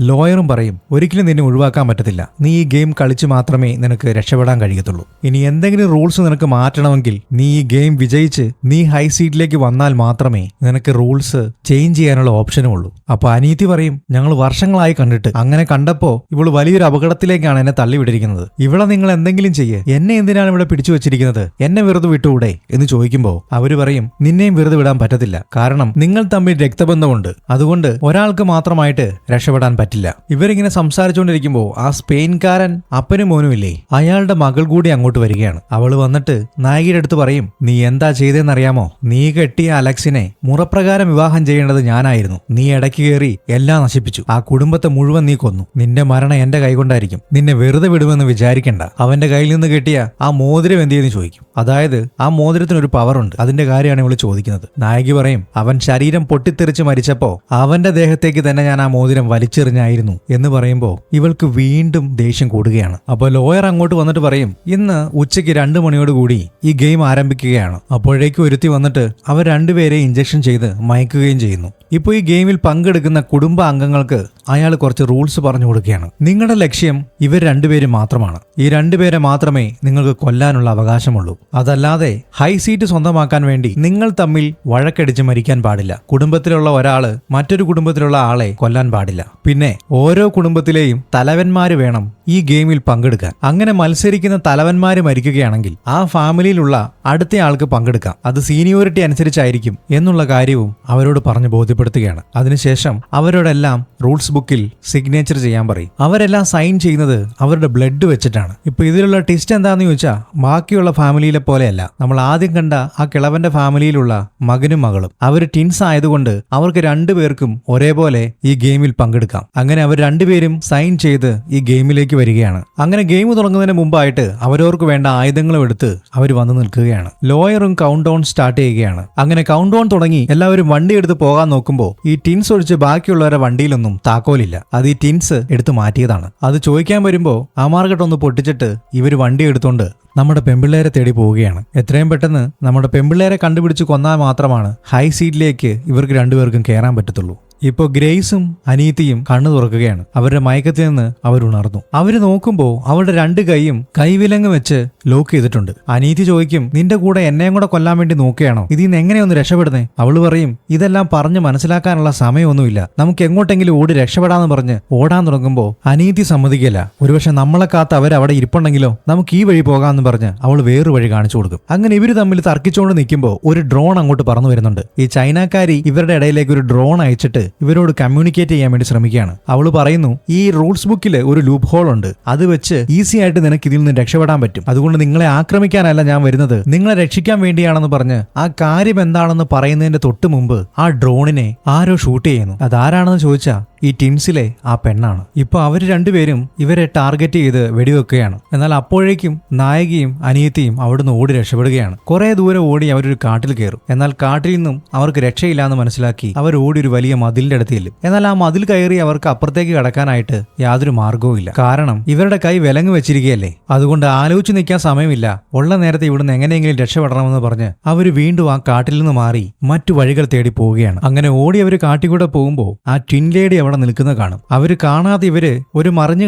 ലോയറും പറയും, ഒരിക്കലും നിന്നെ ഒഴിവാക്കാൻ പറ്റത്തില്ല. നീ ഈ ഗെയിം കളിച്ച് മാത്രമേ നിനക്ക് രക്ഷപ്പെടാൻ കഴിയത്തുള്ളൂ. ഇനി എന്തെങ്കിലും റൂൾസ് നിനക്ക് മാറ്റണമെങ്കിൽ നീ ഈ ഗെയിം വിജയിച്ച് നീ ഹൈ സീറ്റിലേക്ക് വന്നാൽ മാത്രമേ നിനക്ക് റൂൾസ് ചേഞ്ച് ചെയ്യാനുള്ള ഓപ്ഷനും ഉള്ളൂ. അപ്പൊ അനീതി പറയും, ഞങ്ങൾ വർഷങ്ങളായി കണ്ടിട്ട്, അങ്ങനെ കണ്ടപ്പോ ഇവള് വലിയൊരു അപകടത്തിലേക്കാണ് എന്നെ തള്ളിവിട്ടിരിക്കുന്നത്. ഇവിടെ നിങ്ങൾ എന്തെങ്കിലും ചെയ്യേ, എന്നെ എന്തിനാണ് ഇവിടെ പിടിച്ചു വെച്ചിരിക്കുന്നത്, എന്നെ വെറുതെ വിട്ടുകൂടെ എന്ന് ചോദിക്കുമ്പോൾ അവര് പറയും, നിന്നെയും വെറുതെ വിടാൻ പറ്റത്തില്ല. കാരണം നിങ്ങൾ തമ്മിൽ രക്തബന്ധമുണ്ട്. അതുകൊണ്ട് ഒരാൾക്ക് മാത്രമായിട്ട് രക്ഷപ്പെടാൻ പറ്റില്ല. ഇവരിങ്ങനെ സംസാരിച്ചുകൊണ്ടിരിക്കുമ്പോൾ ആ സ്പെയിൻകാരൻ അപ്പനും മോനും ഇല്ലേ, അയാളുടെ മകൾ കൂടി അങ്ങോട്ട് വരികയാണ്. അവള് വന്നിട്ട് നായികയുടെ അടുത്ത് പറയും, നീ എന്താ ചെയ്തതെന്നറിയാമോ? നീ കെട്ടിയ അലക്സിനെ മുറപ്രകാരം വിവാഹം ചെയ്യേണ്ടത് ഞാനായിരുന്നു. നീ ഇടയ്ക്ക് കയറി എല്ലാം നശിപ്പിച്ചു. ആ കുടുംബത്തെ മുഴുവൻ നീ കൊന്നു. നിന്റെ മരണം എന്റെ കൈകൊണ്ടായിരിക്കും. നിന്നെ വെറുതെ വിടുമെന്ന് വിചാരിക്കണ്ട. അവന്റെ കയ്യിൽ നിന്ന് കിട്ടിയ ആ മോതിരം എന്തെന്ന് ചോദിക്കും. അതായത് ആ മോതിരത്തിനൊരു പവറുണ്ട്. അതിന്റെ കാര്യമാണ് ഇവള് ചോദിക്കുന്നത്. നായിക പറയും, അവൻ ശരീരം പൊട്ടിത്തെറിച്ച് മരിച്ചപ്പോ അവന്റെ ദേഹത്തേക്ക് തന്നെ ഞാൻ ആ മോതിരം വലിച്ചെറിഞ്ഞായിരുന്നു എന്ന് പറയുമ്പോൾ ഇവൾക്ക് വീണ്ടും ദേഷ്യം കൂടുകയാണ്. അപ്പൊ ലോയർ അങ്ങോട്ട് വന്നിട്ട് പറയും, ഇന്ന് ഉച്ചയ്ക്ക് 2 മണിയോടുകൂടി ഈ ഗെയിം ആരംഭിക്കുകയാണ്. അപ്പോഴേക്കും ഒരുത്തി വന്നിട്ട് അവർ രണ്ടുപേരെ ഇഞ്ചക്ഷൻ ചെയ്ത് മയക്കുകയും ചെയ്യുന്നു. ഇപ്പോൾ ഈ ഗെയിമിൽ പങ്കെടുക്കുന്ന കുടുംബ അംഗങ്ങൾക്ക് അയാൾ കുറച്ച് റൂൾസ് പറഞ്ഞു കൊടുക്കുകയാണ്. നിങ്ങളുടെ ലക്ഷ്യം ഇവർ രണ്ടുപേരും മാത്രമാണ്. ഈ രണ്ടുപേരെ മാത്രമേ നിങ്ങൾക്ക് കൊല്ലാനുള്ള അവകാശമുള്ളൂ. അതല്ലാതെ ഹൈ സീറ്റ് സ്വന്തമാക്കാൻ വേണ്ടി നിങ്ങൾ തമ്മിൽ വഴക്കടിച്ച് മരിക്കാൻ പാടില്ല. കുടുംബത്തിലുള്ള ഒരാള് മറ്റൊരു കുടുംബത്തിലുള്ള ആളെ കൊല്ലാൻ പാടില്ല. പിന്നെ ഓരോ കുടുംബത്തിലെയും തലവന്മാര് വേണം ഈ ഗെയിമിൽ പങ്കെടുക്കാൻ. അങ്ങനെ മത്സരിക്കുന്ന തലവന്മാര് മരിക്കുകയാണെങ്കിൽ ആ ഫാമിലിയിലുള്ള അടുത്ത ആൾക്ക് പങ്കെടുക്കാം. അത് സീനിയോറിറ്റി അനുസരിച്ചായിരിക്കും എന്നുള്ള കാര്യവും അവരോട് പറഞ്ഞു ബോധ്യപ്പെടുത്തുകയാണ്. അതിനുശേഷം അവരോടെല്ലാം റൂൾസ് ബുക്കിൽ സിഗ്നേച്ചർ ചെയ്യാൻ പറയും. അവരെല്ലാം സൈൻ ചെയ്യുന്നത് അവരുടെ ബ്ലഡ് വെച്ചിട്ടാണ്. ഇപ്പൊ ഇതിലുള്ള ട്വിസ്റ്റ് എന്താന്ന് ചോദിച്ചാൽ, ബാക്കിയുള്ള ഫാമിലിയിലെ പോലെയല്ല. നമ്മൾ ആദ്യം കണ്ട ആ കിളവന്റെ ഫാമിലിയിലുള്ള മകനും മകളും അവർ ടിൻസ് ആയതുകൊണ്ട് അവർക്ക് രണ്ടുപേർക്കും ഒരേപോലെ ഈ ഗെയിമിൽ പങ്കെടുക്കാം. അങ്ങനെ അവർ രണ്ടുപേരും സൈൻ ചെയ്ത് ഈ ഗെയിമിലേക്ക് വരികയാണ്. അങ്ങനെ ഗെയിം തുടങ്ങുന്നതിന് മുമ്പായിട്ട് അവരവർക്ക് വേണ്ട ആയുധങ്ങളും എടുത്ത് അവർ വന്നു നിൽക്കുകയാണ്. ലോയറും കൗണ്ട് ഡൗൺ സ്റ്റാർട്ട് ചെയ്യുകയാണ്. അങ്ങനെ കൗണ്ട് ഡൗൺ തുടങ്ങി എല്ലാവരും വണ്ടി എടുത്ത് പോകാൻ നോക്കുമ്പോൾ ഈ ടിൻസ് ഒഴിച്ച് ബാക്കിയുള്ളവരുടെ വണ്ടിയിലൊന്നും താക്കോലില്ല. അത് ഈ ടിൻസ് എടുത്ത് മാറ്റിയതാണ്. അത് ചോദിക്കാൻ വരുമ്പോൾ ആ മാർക്കറ്റ് ഒന്ന് പൊട്ടിച്ചിട്ട് ഇവർ വണ്ടി എടുത്തോണ്ട് നമ്മുടെ പെമ്പിള്ളേരെ തേടി പോവുകയാണ്. എത്രയും പെട്ടെന്ന് നമ്മുടെ പെമ്പിള്ളേരെ കണ്ടുപിടിച്ച് കൊന്നാൽ മാത്രമാണ് ഹൈ സീറ്റിലേക്ക് ഇവർക്ക് രണ്ടുപേർക്കും കയറാൻ പറ്റത്തുള്ളൂ. ഇപ്പോൾ ഗ്രേസും അനീതിയും കണ്ണു തുറക്കുകയാണ്. അവരുടെ മയക്കത്തിൽ നിന്ന് അവരുണർന്നു. അവര് നോക്കുമ്പോൾ അവരുടെ 2 കൈയും കൈവിലങ്ങ് വെച്ച് ലോക്ക് ചെയ്തിട്ടുണ്ട്. അനീതി ചോദിക്കും, നിന്റെ കൂടെ എന്നെയും കൂടെ കൊല്ലാൻ വേണ്ടി നോക്കുകയാണോ? ഇതിൽ നിന്ന് എങ്ങനെയൊന്ന് രക്ഷപ്പെടുന്നേ? അവള് പറയും, ഇതെല്ലാം പറഞ്ഞ് മനസ്സിലാക്കാനുള്ള സമയമൊന്നുമില്ല, നമുക്ക് എങ്ങോട്ടെങ്കിലും ഓടി രക്ഷപ്പെടാന്ന് പറഞ്ഞ് ഓടാൻ തുടങ്ങുമ്പോൾ അനീതി സമ്മതിക്കില്ല. ഒരുപക്ഷെ നമ്മളെ കാത്ത് അവരവിടെ ഇരിപ്പുണ്ടെങ്കിലോ, നമുക്ക് ഈ വഴി പോകാമെന്ന് പറഞ്ഞ് അവൾ വേറൊരു വഴി കാണിച്ചു കൊടുക്കും. അങ്ങനെ ഇവര് തമ്മിൽ തർക്കിച്ചുകൊണ്ട് നിൽക്കുമ്പോൾ ഒരു ഡ്രോൺ അങ്ങോട്ട് പറന്നു വരുന്നുണ്ട്. ഈ ചൈനക്കാരി ഇവരുടെ ഇടയിലേക്ക് ഒരു ഡ്രോൺ അയച്ചിട്ട് ഇവരോട് കമ്മ്യൂണിക്കേറ്റ് ചെയ്യാൻ വേണ്ടി ശ്രമിക്കുകയാണ്. അവള് പറയുന്നു, ഈ റൂൾസ് ബുക്കിൽ ഒരു ലൂപ്പ് ഹോൾ ഉണ്ട്, അത് വെച്ച് ഈസി ആയിട്ട് നിനക്ക് ഇതിൽ നിന്ന് രക്ഷപ്പെടാൻ പറ്റും. അതുകൊണ്ട് നിങ്ങളെ ആക്രമിക്കാനല്ല ഞാൻ വരുന്നത്, നിങ്ങളെ രക്ഷിക്കാൻ വേണ്ടിയാണെന്ന് പറഞ്ഞ് ആ കാര്യം എന്താണെന്ന് പറയുന്നതിന്റെ തൊട്ട് മുമ്പ് ആ ഡ്രോണിനെ ആരോ ഷൂട്ട് ചെയ്യുന്നു. അതാരാണെന്ന് ചോദിച്ചാ ഈ ടിൻസിലെ ആ പെണ്ണാണ്. ഇപ്പൊ അവര് രണ്ടുപേരും ഇവരെ ടാർഗറ്റ് ചെയ്ത് വെടിവെക്കുകയാണ്. എന്നാൽ അപ്പോഴേക്കും നായികയും അനിയത്തിയും അവിടുന്ന് ഓടി രക്ഷപ്പെടുകയാണ്. കുറെ ദൂരം ഓടി അവരൊരു കാട്ടിൽ കയറും. എന്നാൽ കാട്ടിൽ നിന്നും അവർക്ക് രക്ഷയില്ലാന്ന് മനസ്സിലാക്കി അവർ ഓടി ഒരു വലിയ മതിലിന്റെ അടുത്ത് ചെല്ലും. എന്നാൽ ആ മതിൽ കയറി അവർക്ക് അപ്പുറത്തേക്ക് കടക്കാനായിട്ട് യാതൊരു മാർഗവും ഇല്ല. കാരണം ഇവരുടെ കൈ വിലങ്ങ് വെച്ചിരിക്കുകയല്ലേ. അതുകൊണ്ട് ആലോചിച്ച് നിൽക്കാൻ സമയമില്ല. ഉള്ള നേരത്തെ ഇവിടുന്ന് എങ്ങനെയെങ്കിലും രക്ഷപ്പെടണമെന്ന് പറഞ്ഞ് അവര് വീണ്ടും ആ കാട്ടിൽ നിന്ന് മാറി മറ്റു വഴികൾ തേടി പോവുകയാണ്. അങ്ങനെ ഓടി അവര് കാട്ടിക്കൂടെ പോകുമ്പോൾ ആ ട്വിൻ ലേഡി അവിടെ നിൽക്കുന്ന കാണും. അവര് കാണാതെ ഇവര് ഒരു മറിഞ്ഞു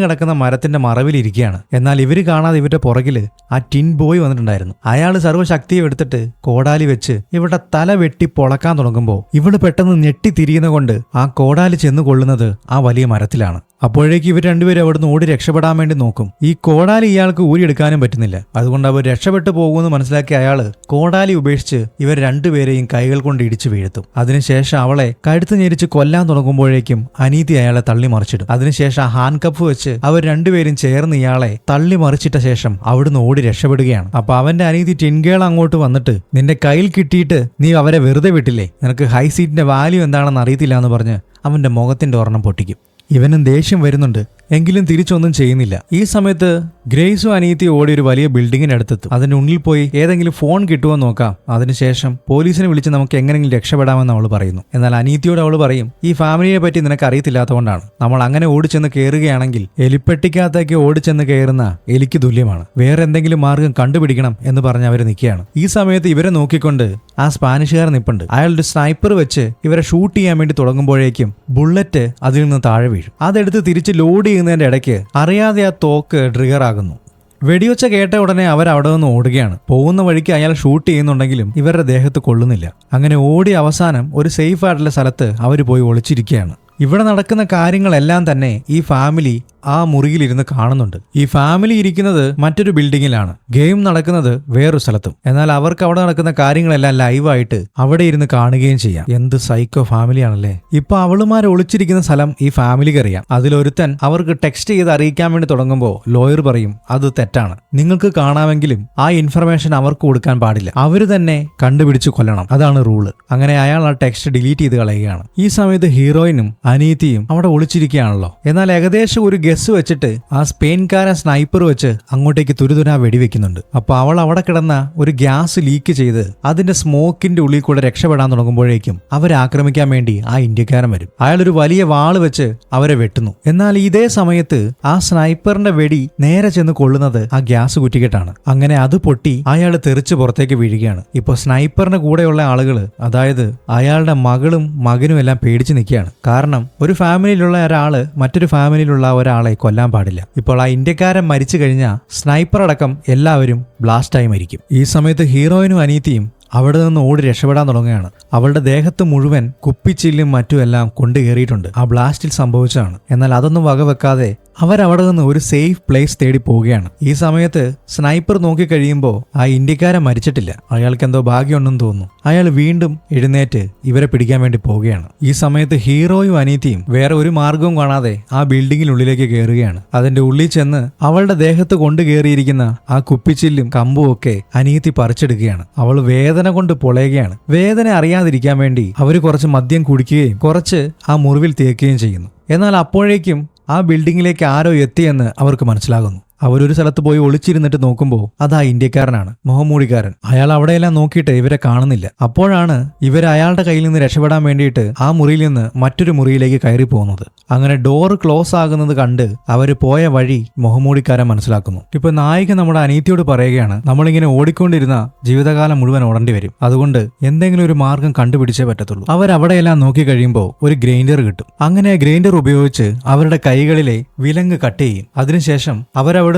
കിടക്കുന്ന മരത്തിന്റെ മറവിലിരിക്കുകയാണ്. എന്നാൽ ഇവര് കാണാതെ ഇവരുടെ പുറകില് ആ ടിൻ ബോയ് വന്നിട്ടുണ്ടായിരുന്നു. അയാൾ സർവ്വശക്തിയും എടുത്തിട്ട് കോടാലി വെച്ച് ഇവരുടെ തല വെട്ടി പൊളക്കാൻ തുടങ്ങുമ്പോൾ ഇവള് പെട്ടെന്ന് ഞെട്ടി തിരിയുന്ന കൊണ്ട് ആ കോടാലി ചെന്ന് കൊള്ളുന്നത് ആ വലിയ മരത്തിലാണ്. അപ്പോഴേക്ക് ഇവർ രണ്ടുപേരും അവിടുന്ന് ഓടി രക്ഷപ്പെടാൻ വേണ്ടി നോക്കും. ഈ കോടാലി ഇയാൾക്ക് ഊരിയെടുക്കാനും പറ്റുന്നില്ല. അതുകൊണ്ട് അവർ രക്ഷപ്പെട്ടു പോകുമെന്ന് മനസ്സിലാക്കിയ അയാള് കോടാലി ഉപേക്ഷിച്ച് ഇവർ രണ്ടുപേരെയും കൈകൾ കൊണ്ട് ഇടിച്ചു വീഴ്ത്തും. അതിനുശേഷം അവളെ കഴുത്ത് ഞെരിച്ച് കൊല്ലാൻ തുടങ്ങുമ്പോഴേക്കും അനീതി അയാളെ തള്ളി മറിച്ചിടും. അതിനുശേഷം ഹാൻഡ് കപ്പ് വെച്ച് അവർ രണ്ടുപേരും ചേർന്ന് ഇയാളെ തള്ളി മറിച്ചിട്ട ശേഷം അവിടുന്ന് ഓടി രക്ഷപ്പെടുകയാണ്. അപ്പൊ അവന്റെ അനീതി ടിൻഗേൾ അങ്ങോട്ട് വന്നിട്ട് നിന്റെ കയ്യിൽ കിട്ടിയിട്ട് നീ അവരെ വെറുതെ വിട്ടില്ലേ, നിനക്ക് ഹൈ സീറ്റിന്റെ വാല്യൂ എന്താണെന്ന് അറിയത്തില്ല എന്ന് പറഞ്ഞ് അവന്റെ മുഖത്തിന്റെ ഒരെണ്ണം പൊട്ടിക്കും. ഇവനും ദേഷ്യം വരുന്നുണ്ട്, എങ്കിലും തിരിച്ചൊന്നും ചെയ്യുന്നില്ല. ഈ സമയത്ത് ഗ്രേസും അനീതി ഓടി ഒരു വലിയ ബിൽഡിങ്ങിനടുത്തെത്തും. അതിന്റെ ഉള്ളിൽ പോയി ഏതെങ്കിലും ഫോൺ കിട്ടുമോ നോക്കാം, അതിനുശേഷം പോലീസിനെ വിളിച്ച് നമുക്ക് എങ്ങനെയെങ്കിലും രക്ഷപ്പെടാമെന്ന് അവൾ പറയുന്നു. എന്നാൽ അനീതിയോട് അവൾ പറയും, ഈ ഫാമിലിയെ പറ്റി നിനക്ക് അറിയത്തില്ലാത്തതുകൊണ്ടാണ്. നമ്മൾ അങ്ങനെ ഓടിച്ചെന്ന് കയറുകയാണെങ്കിൽ എലിപ്പെട്ടിക്കകത്തേക്ക് ഓടിച്ചെന്ന് കയറുന്ന എലിക്ക് തുല്യമാണ്. വേറെ എന്തെങ്കിലും മാർഗം കണ്ടുപിടിക്കണം എന്ന് പറഞ്ഞ് അവർ നിൽക്കുകയാണ്. ഈ സമയത്ത് ഇവരെ നോക്കിക്കൊണ്ട് ആ സ്പാനിഷുകാരൻ നിൽപ്പുണ്ട്. അയാളുടെ സ്നൈപ്പർ വെച്ച് ഇവരെ ഷൂട്ട് ചെയ്യാൻ വേണ്ടി തുടങ്ങുമ്പോഴേക്കും ബുള്ളറ്റ് അതിൽ നിന്ന് താഴെ വീഴും. അതെടുത്ത് തിരിച്ച് ലോഡ് ചെയ്യുന്നതിന്റെ ഇടയ്ക്ക് അറിയാതെ ആ തോക്ക് ട്രിഗർ ആകുന്നു. വെടിയൊച്ച കേട്ട ഉടനെ അവരവിടെ നിന്ന് ഓടുകയാണ്. പോകുന്ന വഴിക്ക് അയാൾ ഷൂട്ട് ചെയ്യുന്നുണ്ടെങ്കിലും ഇവരുടെ ദേഹത്ത് കൊള്ളുന്നില്ല. അങ്ങനെ ഓടി അവസാനം ഒരു സേഫ് ആയിട്ടുള്ള സ്ഥലത്ത് അവർ പോയി ഒളിച്ചിരിക്കുകയാണ്. ഇവിടെ നടക്കുന്ന കാര്യങ്ങളെല്ലാം തന്നെ ഈ ഫാമിലി ആ മുറിയിലിരുന്ന് കാണുന്നുണ്ട്. ഈ ഫാമിലി ഇരിക്കുന്നത് മറ്റൊരു ബിൽഡിങ്ങിലാണ്, ഗെയിം നടക്കുന്നത് വേറൊരു സ്ഥലത്തും. എന്നാൽ അവർക്ക് അവിടെ നടക്കുന്ന കാര്യങ്ങളെല്ലാം ലൈവായിട്ട് അവിടെ ഇരുന്ന് കാണുകയും ചെയ്യാം. എന്ത് സൈക്കോ ഫാമിലിയാണല്ലേ. ഇപ്പൊ അവളുമാരെ ഒളിച്ചിരിക്കുന്ന സ്ഥലം ഈ ഫാമിലിക്ക് അറിയാം. അതിലൊരുത്തൻ അവർക്ക് ടെക്സ്റ്റ് ചെയ്ത് അറിയിക്കാൻ വേണ്ടി തുടങ്ങുമ്പോൾ ലോയർ പറയും അത് തെറ്റാണ്, നിങ്ങൾക്ക് കാണാമെങ്കിലും ആ ഇൻഫർമേഷൻ അവർക്ക് കൊടുക്കാൻ പാടില്ല, അവര് തന്നെ കണ്ടുപിടിച്ച് കൊല്ലണം, അതാണ് റൂള്. അങ്ങനെ അയാൾ ആ ടെക്സ്റ്റ് ഡിലീറ്റ് ചെയ്ത് കളയുകയാണ്. ഈ സമയത്ത് ഹീറോയിനും അനീതിയും അവിടെ ഒളിച്ചിരിക്കുകയാണല്ലോ. എന്നാൽ ഏകദേശം ഒരു ഗസ് വെച്ചിട്ട് ആ സ്പെയിൻകാരൻ സ്നൈപ്പർ വെച്ച് അങ്ങോട്ടേക്ക് തുരുതുരാ വെടിവെക്കുന്നുണ്ട്. അപ്പൊ അവൾ അവിടെ കിടന്ന ഒരു ഗ്യാസ് ലീക്ക് ചെയ്ത് അതിന്റെ സ്മോക്കിന്റെ ഉള്ളിൽ കൂടെ രക്ഷപ്പെടാൻ തുടങ്ങുമ്പോഴേക്കും അവരെ ആക്രമിക്കാൻ വേണ്ടി ആ ഇന്ത്യക്കാരൻ വരും. അയാൾ ഒരു വലിയ വാള് വെച്ച് അവരെ വെട്ടുന്നു. എന്നാൽ ഇതേ സമയത്ത് ആ സ്നൈപ്പറിന്റെ വെടി നേരെ ചെന്ന് കൊള്ളുന്നത് ആ ഗ്യാസ് കുറ്റിക്കെട്ടാണ്. അങ്ങനെ അത് പൊട്ടി അയാൾ തെറിച്ച് പുറത്തേക്ക് വീഴുകയാണ്. ഇപ്പൊ സ്നൈപ്പറിന്റെ കൂടെയുള്ള ആളുകള്, അതായത് അയാളുടെ മകളും മകനും എല്ലാം പേടിച്ച് നിൽക്കുകയാണ്. കാരണം ഒരു ഫാമിലിയിലുള്ള ഒരാള് മറ്റൊരു ഫാമിലിയിലുള്ള ഒരാളെ കൊല്ലാൻ പാടില്ല. ഇപ്പോൾ ആ ഇന്ത്യക്കാരൻ മരിച്ചു കഴിഞ്ഞാൽ സ്നൈപ്പർ അടക്കം എല്ലാവരും ബ്ലാസ്റ്റായി മരിക്കും. ഈ സമയത്ത് ഹീറോയിനും അനീതിയും അവിടെ നിന്ന് ഓടി രക്ഷപ്പെടാൻ തുടങ്ങുകയാണ്. അവളുടെ ദേഹത്ത് മുഴുവൻ കുപ്പിച്ചില്ലും മറ്റുമെല്ലാം കൊണ്ടുകയറിയിട്ടുണ്ട്. ആ ബ്ലാസ്റ്റിൽ സംഭവിച്ചതാണ്. എന്നാൽ അതൊന്നും വകവെക്കാതെ അവരവിടെ നിന്ന് ഒരു സേഫ് പ്ലേസ് തേടി പോവുകയാണ്. ഈ സമയത്ത് സ്നൈപ്പർ നോക്കിക്കഴിയുമ്പോൾ ആ ഇന്ത്യക്കാരൻ മരിച്ചിട്ടില്ല. അയാൾക്ക് എന്തോ ഭാഗ്യമുണ്ടെന്ന് തോന്നുന്നു. അയാൾ വീണ്ടും എഴുന്നേറ്റ് ഇവരെ പിടിക്കാൻ വേണ്ടി പോവുകയാണ്. ഈ സമയത്ത് ഹീറോയും അനീതിയും വേറെ ഒരു മാർഗവും കാണാതെ ആ ബിൽഡിങ്ങിനുള്ളിലേക്ക് കയറുകയാണ്. അതിന്റെ ഉള്ളിൽ ചെന്ന് അവളുടെ ദേഹത്ത് കൊണ്ടുകയറിയിരിക്കുന്ന ആ കുപ്പിച്ചില്ലും കമ്പും ഒക്കെ അനീതി പറിച്ചെടുക്കുകയാണ്. അവൾ വേദന കൊണ്ട് പൊളയുകയാണ്. വേദന അറിയാതിരിക്കാൻ വേണ്ടി അവർ കുറച്ച് മദ്യം കുടിക്കുകയും കുറച്ച് ആ മുറിവിൽ തേക്കുകയും ചെയ്യുന്നു. എന്നാൽ അപ്പോഴേക്കും ആ ബിൽഡിങ്ങിലേക്ക് ആരോ എത്തിയെന്ന് അവർക്ക് മനസ്സിലാകുന്നു. അവരൊരു സ്ഥലത്ത് പോയി ഒളിച്ചിരുന്നിട്ട് നോക്കുമ്പോൾ അതാ ഇന്ത്യക്കാരനാണ്, മുഖംമൂടിക്കാരൻ. അയാൾ അവിടെയെല്ലാം നോക്കിയിട്ട് ഇവരെ കാണുന്നില്ല. അപ്പോഴാണ് ഇവർ അയാളുടെ കയ്യിൽ നിന്ന് രക്ഷപ്പെടാൻ വേണ്ടിയിട്ട് ആ മുറിയിൽ നിന്ന് മറ്റൊരു മുറിയിലേക്ക് കയറി പോകുന്നത്. അങ്ങനെ ഡോറ് ക്ലോസ് ആകുന്നത് കണ്ട് അവര് പോയ വഴി മുഖംമൂടിക്കാരൻ മനസ്സിലാക്കുന്നു. ഇപ്പൊ നായിക നമ്മുടെ അനീതിയോട് പറയുകയാണ്, നമ്മളിങ്ങനെ ഓടിക്കൊണ്ടിരുന്ന ജീവിതകാലം മുഴുവൻ ഓടേണ്ടി വരും, അതുകൊണ്ട് എന്തെങ്കിലും ഒരു മാർഗം കണ്ടുപിടിച്ചേ പറ്റത്തുള്ളൂ. അവരവിടെയെല്ലാം നോക്കി കഴിയുമ്പോൾ ഒരു ഗ്രൈൻഡർ കിട്ടും. അങ്ങനെ ഗ്രൈൻഡർ ഉപയോഗിച്ച് അവരുടെ കൈകളിലെ വിലങ്ങ് കട്ട് ചെയ്യും. അതിനുശേഷം അവരവിടുന്ന്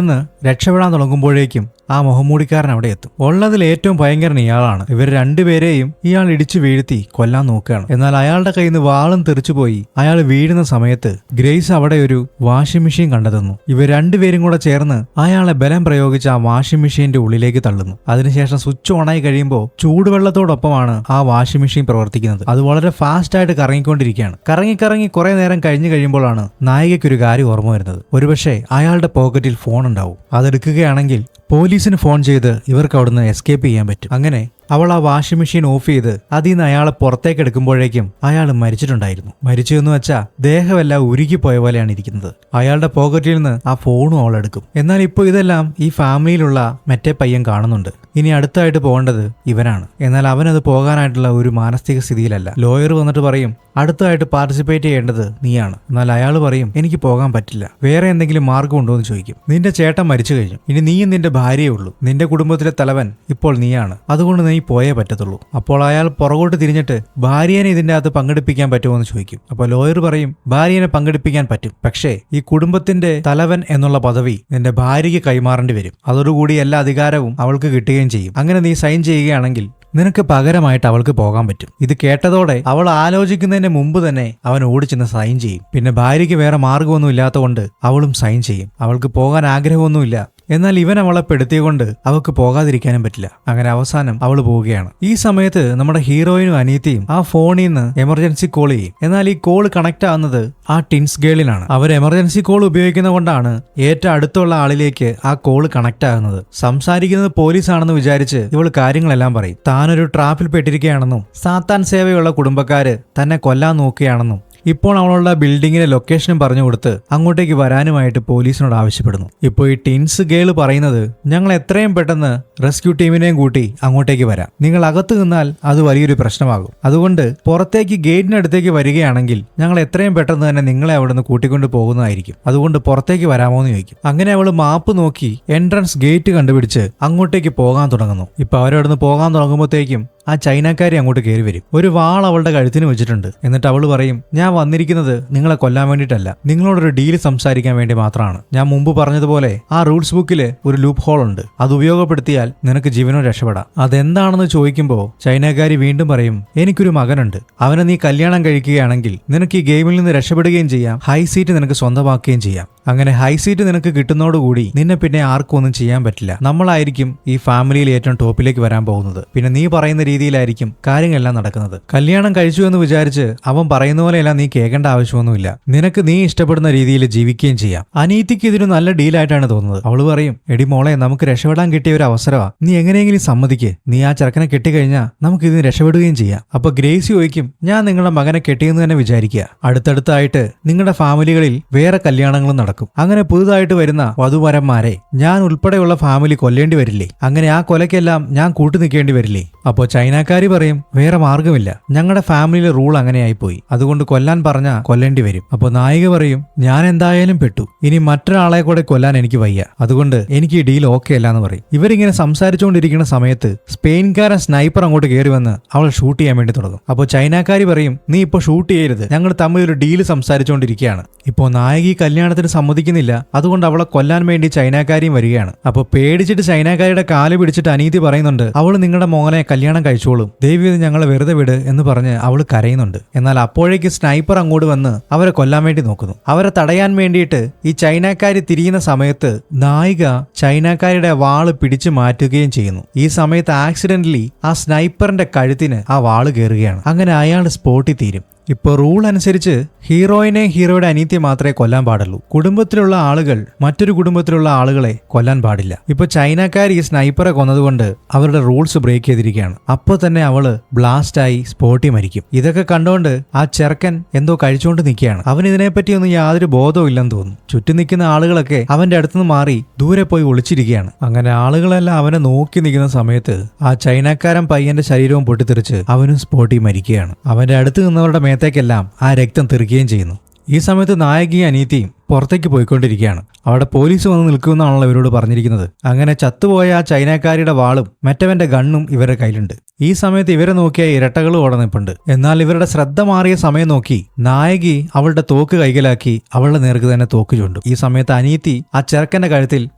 രക്ഷപ്പെടാൻ തുടങ്ങുമ്പോഴേക്കും ആ മുഖംമൂടിക്കാരൻ അവിടെ എത്തും. ഉള്ളതിൽ ഏറ്റവും ഭയങ്കരൻ ഇയാളാണ്. ഇവർ രണ്ടുപേരെയും ഇയാൾ ഇടിച്ചു വീഴ്ത്തി കൊല്ലാൻ നോക്കുകയാണ്. എന്നാൽ അയാളുടെ കയ്യിൽ നിന്ന് വാളും തെറിച്ചുപോയി. അയാൾ വീഴുന്ന സമയത്ത് ഗ്രേസ് അവിടെ ഒരു വാഷിംഗ് മെഷീൻ കണ്ടെത്തുന്നു. ഇവർ രണ്ടുപേരും കൂടെ ചേർന്ന് അയാളെ ബലം പ്രയോഗിച്ച് ആ വാഷിംഗ് മെഷീന്റെ ഉള്ളിലേക്ക് തള്ളുന്നു. അതിനുശേഷം സ്വിച്ച് ഓണായി കഴിയുമ്പോൾ ചൂടുവെള്ളത്തോടൊപ്പമാണ് ആ വാഷിംഗ് മെഷീൻ പ്രവർത്തിക്കുന്നത്. അത് വളരെ ഫാസ്റ്റ് ആയിട്ട് കറങ്ങിക്കൊണ്ടിരിക്കുകയാണ്. കറങ്ങി കുറെ നേരം കഴിഞ്ഞു കഴിയുമ്പോഴാണ് നായികയ്ക്ക് ഒരു കാര്യം ഓർമ്മ വരുന്നത്. ഒരുപക്ഷെ അയാളുടെ പോക്കറ്റിൽ ഫോൺ ഉണ്ടാവും. അതെടുക്കുകയാണെങ്കിൽ പോലീസിന് ഫോൺ ചെയ്ത് ഇവർക്ക് അവിടുന്ന് എസ്കേപ്പ് ചെയ്യാൻ പറ്റും. അങ്ങനെ അവൾ ആ വാഷിംഗ് മെഷീൻ ഓഫ് ചെയ്ത് അതിൽ നിന്ന് അയാളെ പുറത്തേക്ക് എടുക്കുമ്പോഴേക്കും അയാൾ മരിച്ചിട്ടുണ്ടായിരുന്നു. മരിച്ചു എന്ന് വെച്ചാൽ ദേഹമെല്ലാം ഉരുകിപ്പോയ പോലെയാണ് ഇരിക്കുന്നത്. അയാളുടെ പോക്കറ്റിൽ നിന്ന് ആ ഫോണും അവൾ എടുക്കും. എന്നാൽ ഇപ്പോൾ ഇതെല്ലാം ഈ ഫാമിലിയിലുള്ള മറ്റേ പയ്യൻ കാണുന്നുണ്ട്. ഇനി അടുത്തായിട്ട് പോകേണ്ടത് ഇവനാണ്. എന്നാൽ അവനത് പോകാനായിട്ടുള്ള ഒരു മാനസിക സ്ഥിതിയിലല്ല. ലോയർ വന്നിട്ട് പറയും, അടുത്തായിട്ട് പാർട്ടിസിപ്പേറ്റ് ചെയ്യേണ്ടത് നീയാണ്. എന്നാൽ അയാൾ പറയും, എനിക്ക് പോകാൻ പറ്റില്ല, വേറെ എന്തെങ്കിലും മാർഗം ഉണ്ടോ എന്ന് ചോദിക്കും. നിന്റെ ചേട്ടൻ മരിച്ചു കഴിഞ്ഞു, ഇനി നീയും നിന്റെ ഭാര്യയേ ഉള്ളൂ, നിന്റെ കുടുംബത്തിലെ തലവൻ ഇപ്പോൾ നീയാണ്, അതുകൊണ്ട് നീ പോയേ പറ്റത്തുള്ളൂ. അപ്പോൾ അയാൾ പുറകോട്ട് തിരിഞ്ഞിട്ട് ഭാര്യനെ ഇതിന്റെ അകത്ത് പങ്കെടുപ്പിക്കാൻ പറ്റുമോ എന്ന് ചോദിക്കും. അപ്പോൾ ലോയർ പറയും, ഭാര്യനെ പങ്കെടുപ്പിക്കാൻ പറ്റും, പക്ഷേ ഈ കുടുംബത്തിന്റെ തലവൻ എന്നുള്ള പദവി നിന്റെ ഭാര്യയ്ക്ക് കൈമാറേണ്ടി വരും. അതോടുകൂടി എല്ലാ അധികാരവും അവൾക്ക് കിട്ടുകയും ചെയ്യും. അങ്ങനെ നീ സൈൻ ചെയ്യുകയാണെങ്കിൽ നിനക്ക് പകരമായിട്ട് അവൾക്ക് പോകാൻ പറ്റും. ഇത് കേട്ടതോടെ അവൾ ആലോചിക്കുന്നതിന് മുമ്പ് തന്നെ അവൻ ഓടിച്ചെന്ന് സൈൻ ചെയ്യും. പിന്നെ ഭാര്യയ്ക്ക് വേറെ മാർഗമൊന്നും ഇല്ലാത്തതുകൊണ്ട് അവളും സൈൻ ചെയ്യും. അവൾക്ക് പോകാൻ ആഗ്രഹമൊന്നുമില്ല. എന്നാൽ ഇവൻ അവളെ പെടുത്തിക്കൊണ്ട് അവൾക്ക് പോകാതിരിക്കാനും പറ്റില്ല. അങ്ങനെ അവസാനം അവൾ പോവുകയാണ്. ഈ സമയത്ത് നമ്മുടെ ഹീറോയിനും അനീത്തിയും ആ ഫോണിൽ നിന്ന് എമർജൻസി കോൾ ചെയ്യും. എന്നാൽ ഈ കോൾ കണക്ട് ആവുന്നത് ആ ടിൻസ് ഗേളിനാണ്. അവർ എമർജൻസി കോൾ ഉപയോഗിക്കുന്നത് കൊണ്ടാണ് ഏറ്റവും അടുത്തുള്ള ആളിലേക്ക് ആ കോൾ കണക്ട് ആകുന്നത്. സംസാരിക്കുന്നത് പോലീസാണെന്ന് വിചാരിച്ച് ഇവൾ കാര്യങ്ങളെല്ലാം പറയും. താനൊരു ട്രാപ്പിൽ പെട്ടിരിക്കുകയാണെന്നും സാത്താൻ സേവയുള്ള കുടുംബക്കാര് തന്നെ കൊല്ലാൻ നോക്കുകയാണെന്നും ഇപ്പോൾ അവളുടെ ബിൽഡിങ്ങിന്റെ ലൊക്കേഷനും പറഞ്ഞു കൊടുത്ത് അങ്ങോട്ടേക്ക് വരാനുമായിട്ട് പോലീസിനോട് ആവശ്യപ്പെടുന്നു. ഇപ്പോൾ ഈ ടിൻസ് ഗേൾ പറയുന്നത്, ഞങ്ങൾ എത്രയും പെട്ടെന്ന് റെസ്ക്യൂ ടീമിനെയും കൂട്ടി അങ്ങോട്ടേക്ക് വരാം. നിങ്ങൾ അകത്ത് നിന്നാൽ അത് വലിയൊരു പ്രശ്നമാകും. അതുകൊണ്ട് പുറത്തേക്ക് ഗേറ്റിനടുത്തേക്ക് വരികയാണെങ്കിൽ ഞങ്ങൾ എത്രയും പെട്ടെന്ന് തന്നെ നിങ്ങളെ അവിടെ നിന്ന് കൂട്ടിക്കൊണ്ട് പോകുന്നതായിരിക്കും. അതുകൊണ്ട് പുറത്തേക്ക് വരാമോ എന്ന് ചോദിക്കും. അങ്ങനെ അവൾ മാപ്പ് നോക്കി എൻട്രൻസ് ഗേറ്റ് കണ്ടുപിടിച്ച് അങ്ങോട്ടേക്ക് പോകാൻ തുടങ്ങുന്നു. ഇപ്പൊ അവരവിടെ നിന്ന് പോകാൻ തുടങ്ങുമ്പോഴത്തേക്കും ആ ചൈനക്കാരി അങ്ങോട്ട് കയറി വരും. ഒരു വാൾ അവളുടെ കഴുത്തിന് വെച്ചിട്ടുണ്ട്. എന്നിട്ട് അവൾ പറയും, ഞാൻ വന്നിരിക്കുന്നത് നിങ്ങളെ കൊല്ലാൻ വേണ്ടിയിട്ടല്ല, നിങ്ങളോടൊരു ഡീല് സംസാരിക്കാൻ വേണ്ടി മാത്രമാണ്. ഞാൻ മുമ്പ് പറഞ്ഞതുപോലെ ആ റൂൾസ് ബുക്കില് ഒരു ലൂപ്പ് ഹോൾ ഉണ്ട്. അത് ഉപയോഗപ്പെടുത്തിയാൽ നിനക്ക് ജീവനോ രക്ഷപ്പെടാം. അതെന്താണെന്ന് ചോദിക്കുമ്പോൾ ചൈനക്കാരി വീണ്ടും പറയും, എനിക്കൊരു മകനുണ്ട്. അവനെ നീ കല്യാണം കഴിക്കുകയാണെങ്കിൽ നിനക്ക് ഈ ഗെയിമിൽ നിന്ന് രക്ഷപ്പെടുകയും ചെയ്യാം, ഹൈ സീറ്റ് നിനക്ക് സ്വന്തമാക്കുകയും ചെയ്യാം. അങ്ങനെ ഹൈ സീറ്റ് നിനക്ക് കിട്ടുന്നതോടുകൂടി നിന്നെ പിന്നെ ആർക്കും ഒന്നും ചെയ്യാൻ പറ്റില്ല. നമ്മളായിരിക്കും ഈ ഫാമിലിയിൽ ഏറ്റവും ടോപ്പിലേക്ക് വരാൻ പോകുന്നത്. പിന്നെ നീ പറയുന്ന രീതിയിലായിരിക്കും കാര്യങ്ങളെല്ലാം നടക്കുന്നത്. കല്യാണം കഴിച്ചു എന്ന് വിചാരിച്ച് അവൻ പറയുന്ന പോലെയെല്ലാം നീ കേൾക്കേണ്ട ആവശ്യമൊന്നുമില്ല. നിനക്ക് നീ ഇഷ്ടപ്പെടുന്ന രീതിയിൽ ജീവിക്കുകയും ചെയ്യാം. അനീതിക്ക് ഇതൊരു നല്ല ഡീലായിട്ടാണ് തോന്നുന്നത്. അവള് പറയും, എടി മോളെ, നമുക്ക് രക്ഷപ്പെടാൻ കിട്ടിയ ഒരു അവസരമാണ്. നീ എങ്ങനെയെങ്കിലും സമ്മതിക്ക്. നീ ആ ചെറുക്കനെ കെട്ടിക്കഴിഞ്ഞാൽ നമുക്ക് ഇതിന് രക്ഷപ്പെടുകയും ചെയ്യാം. അപ്പൊ ഗ്രേസി ചോദിക്കും, ഞാൻ നിങ്ങളുടെ മകനെ കെട്ടിയെന്ന് തന്നെ വിചാരിക്കുക. അടുത്തടുത്തായിട്ട് നിങ്ങളുടെ ഫാമിലികളിൽ വേറെ കല്യാണങ്ങളും നടക്കും. അങ്ങനെ പുതുതായിട്ട് വരുന്ന വധുവരന്മാരെ ഞാൻ ഉൾപ്പെടെയുള്ള ഫാമിലി കൊല്ലേണ്ടി വരില്ലേ? അങ്ങനെ ആ കൊലയ്ക്കെല്ലാം ഞാൻ കൂട്ടു നിൽക്കേണ്ടി വരില്ലേ? അപ്പോ ചൈനക്കാരി പറയും, വേറെ മാർഗമില്ല, ഞങ്ങളുടെ ഫാമിലിയിലെ റൂൾ അങ്ങനെയായിപ്പോയി, അതുകൊണ്ട് കൊല്ലാൻ പറഞ്ഞാ കൊല്ലേണ്ടി വരും. അപ്പൊ നായിക പറയും, ഞാൻ എന്തായാലും പെട്ടു, ഇനി മറ്റൊരാളെ കൂടെ കൊല്ലാൻ എനിക്ക് വയ്യ, അതുകൊണ്ട് എനിക്ക് ഈ ഡീൽ ഓക്കെ അല്ല എന്ന് പറയും. ഇവരിങ്ങനെ സംസാരിച്ചുകൊണ്ടിരിക്കുന്ന സമയത്ത് സ്പെയിൻകാരൻ സ്നൈപ്പർ അങ്ങോട്ട് കയറി വന്ന് അവൾ ഷൂട്ട് ചെയ്യാൻ വേണ്ടി തുടങ്ങും. അപ്പോൾ ചൈനക്കാരി പറയും, നീ ഇപ്പോൾ ഷൂട്ട് ചെയ്യരുത്, ഞങ്ങൾ തമ്മിൽ ഒരു ഡീല് സംസാരിച്ചുകൊണ്ടിരിക്കുകയാണ്. ഇപ്പോൾ നായിക ഈ കല്യാണത്തിന് സമ്മതിക്കുന്നില്ല. അതുകൊണ്ട് അവളെ കൊല്ലാൻ വേണ്ടി ചൈനക്കാരിയും വരികയാണ്. അപ്പോൾ പേടിച്ചിട്ട് ചൈനക്കാരിയുടെ കാല് പിടിച്ചിട്ട് അനീതി പറയുന്നുണ്ട്, അവൾ നിങ്ങളുടെ മോനെ കല്യാണം കഴിച്ചോളും, ദൈവം ഞങ്ങളെ വെറുതെ വിട് എന്ന് പറഞ്ഞ് അവൾ കരയുന്നുണ്ട്. എന്നാൽ അപ്പോഴേക്ക് സ്നൈപ്പർ അങ്ങോട്ട് വന്ന് അവരെ കൊല്ലാൻ വേണ്ടി നോക്കുന്നു. അവരെ തടയാൻ വേണ്ടിയിട്ട് ഈ ചൈനക്കാരി തിരിയുന്ന സമയത്ത് നായിക ചൈനക്കാരിയുടെ വാള് പിടിച്ചു മാറ്റുകയും ചെയ്യുന്നു. ഈ സമയത്ത് ആക്സിഡന്റലി ആ സ്നൈപ്പറിന്റെ കഴുത്തിന് ആ വാള് കയറുകയാണ്. അങ്ങനെ അയാൾ സ്പോട്ടിൽ തീരും. ഇപ്പോൾ റൂൾ അനുസരിച്ച് ഹീറോയിനെ ഹീറോയുടെ അനീതിയെ മാത്രമേ കൊല്ലാൻ പാടുള്ളൂ. കുടുംബത്തിലുള്ള ആളുകൾ മറ്റൊരു കുടുംബത്തിലുള്ള ആളുകളെ കൊല്ലാൻ പാടില്ല. ഇപ്പൊ ചൈനക്കാർ ഈ സ്നൈപ്പറെ കൊന്നതുകൊണ്ട് അവരുടെ റൂൾസ് ബ്രേക്ക് ചെയ്തിരിക്കുകയാണ്. അപ്പോൾ തന്നെ അവള് ബ്ലാസ്റ്റായി സ്പോട്ടിൽ മരിക്കും. ഇതൊക്കെ കണ്ടുകൊണ്ട് ആ ചെറുക്കൻ എന്തോ കഴിച്ചുകൊണ്ട് നിൽക്കുകയാണ്. അവന് ഇതിനെപ്പറ്റിയൊന്നും യാതൊരു ബോധവും ഇല്ലെന്ന് തോന്നുന്നു. ചുറ്റും നിൽക്കുന്ന ആളുകളൊക്കെ അവന്റെ അടുത്തുനിന്ന് മാറി ദൂരെ പോയി ഒളിച്ചിരിക്കുകയാണ്. അങ്ങനെ ആളുകളെല്ലാം അവനെ നോക്കി നിൽക്കുന്ന സമയത്ത് ആ ചൈനക്കാരൻ പയ്യന്റെ ശരീരവും പൊട്ടിത്തെറിച്ച് അവനും സ്പോട്ടിൽ മരിക്കുകയാണ്. അവന്റെ അടുത്ത് നിന്നവരുടെ മേത്തേക്കെല്ലാം ആ രക്തം തെറിക്കുകയും ചെയ്യുന്നു. ഈ സമയത്ത് നായകിയും അനീതിയും പുറത്തേക്ക് പോയിക്കൊണ്ടിരിക്കുകയാണ്. അവിടെ പോലീസ് വന്ന് നിൽക്കുമെന്നാണല്ലോ ഇവരോട് പറഞ്ഞിരിക്കുന്നത്. അങ്ങനെ ചത്തുപോയ ആ ചൈനക്കാരിയുടെ വാളും മറ്റവന്റെ ഗണ്ണും ഇവരുടെ കയ്യിലുണ്ട്. ഈ സമയത്ത് ഇവരെ നോക്കിയ ഇരട്ടകളും ഓടെ നിൽപ്പുണ്ട്. എന്നാൽ ഇവരുടെ ശ്രദ്ധ മാറിയ സമയം നോക്കി നായകി അവളുടെ തോക്ക് കൈകലാക്കി അവളുടെ നേർക്ക് തന്നെ തോക്ക് ചൂണ്ടും. ഈ സമയത്ത് അനീതി ആ ചെറുക്കന്റെ കഴുത്തിൽ